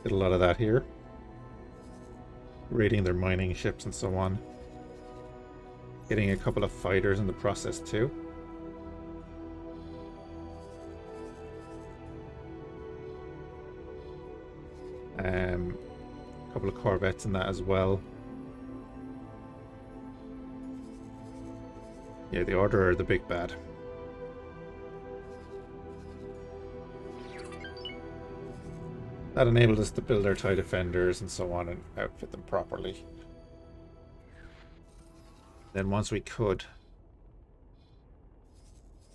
Did a lot of that here. Raiding their mining ships and so on. Getting a couple of fighters in the process too. A couple of corvettes in that as well. Yeah, the Order are the big bad. That enabled us to build our TIE defenders and so on and outfit them properly. Then once we could,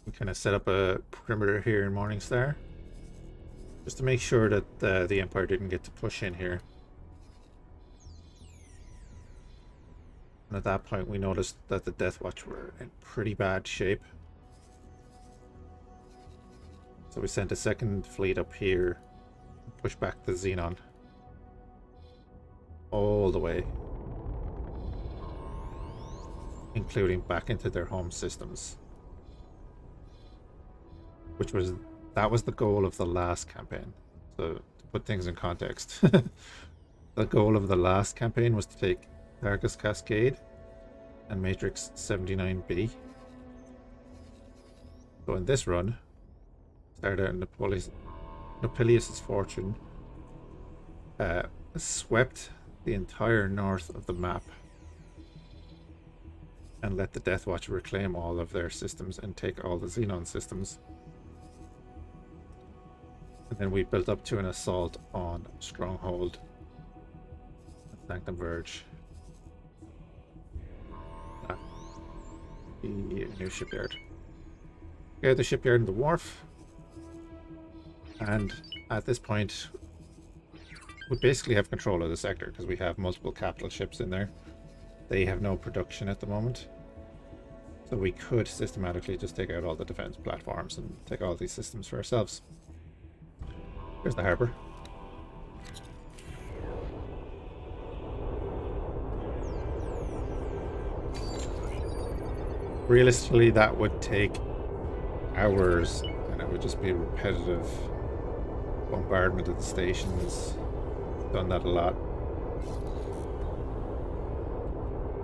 we kind of set up a perimeter here in Morningstar, just to make sure that the Empire didn't get to push in here. And at that point we noticed that the Death Watch were in pretty bad shape. So we sent a second fleet up here, push back the Xenon all the way, including back into their home systems, that was the goal of the last campaign. So to put things in context, the goal of the last campaign was to take Tarkus Cascade and Matrix 79B. So in this run, started out in Nopilius' fortune, swept the entire north of the map and let the Death Watch reclaim all of their systems and take all the Xenon systems. And then we built up to an assault on Stronghold and Sanctum Verge. The new shipyard. Okay, the shipyard and the wharf. And at this point, we basically have control of the sector because we have multiple capital ships in there. They have no production at the moment. So we could systematically just take out all the defense platforms and take all these systems for ourselves. There's the harbor. Realistically, that would take hours, and it would just be repetitive bombardment of the stations. Done that a lot.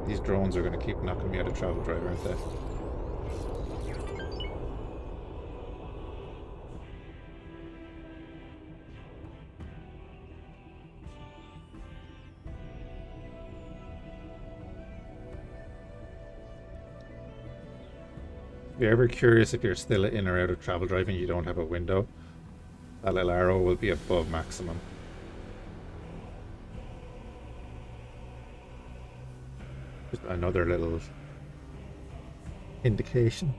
These drones are going to keep knocking me out of travel drive, aren't they? If you're ever curious if you're still in or out of travel drive and you don't have a window, that little arrow will be above maximum. Just another little indication.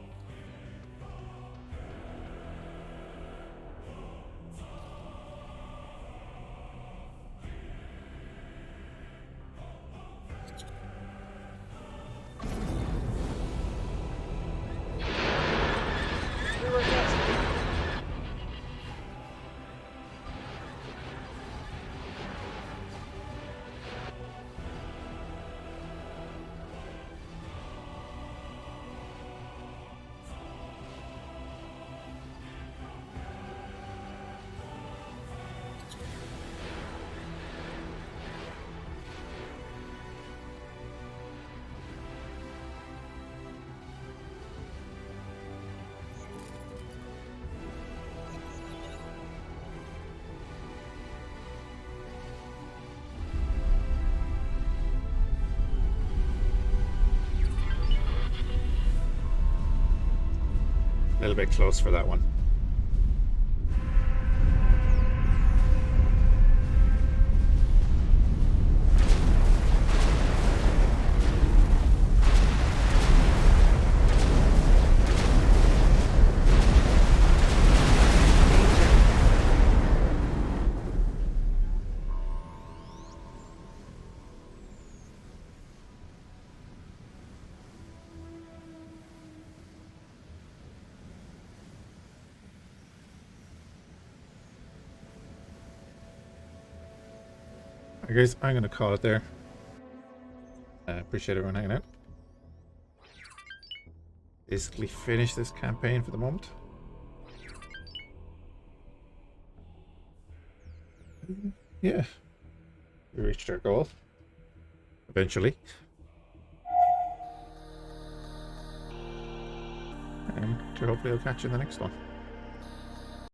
We were hit. A little bit close for that one. Alright guys, I'm going to call it there. Appreciate everyone hanging out. Basically finish this campaign for the moment. Yeah. We reached our goal. Eventually. And hopefully I'll catch you in the next one.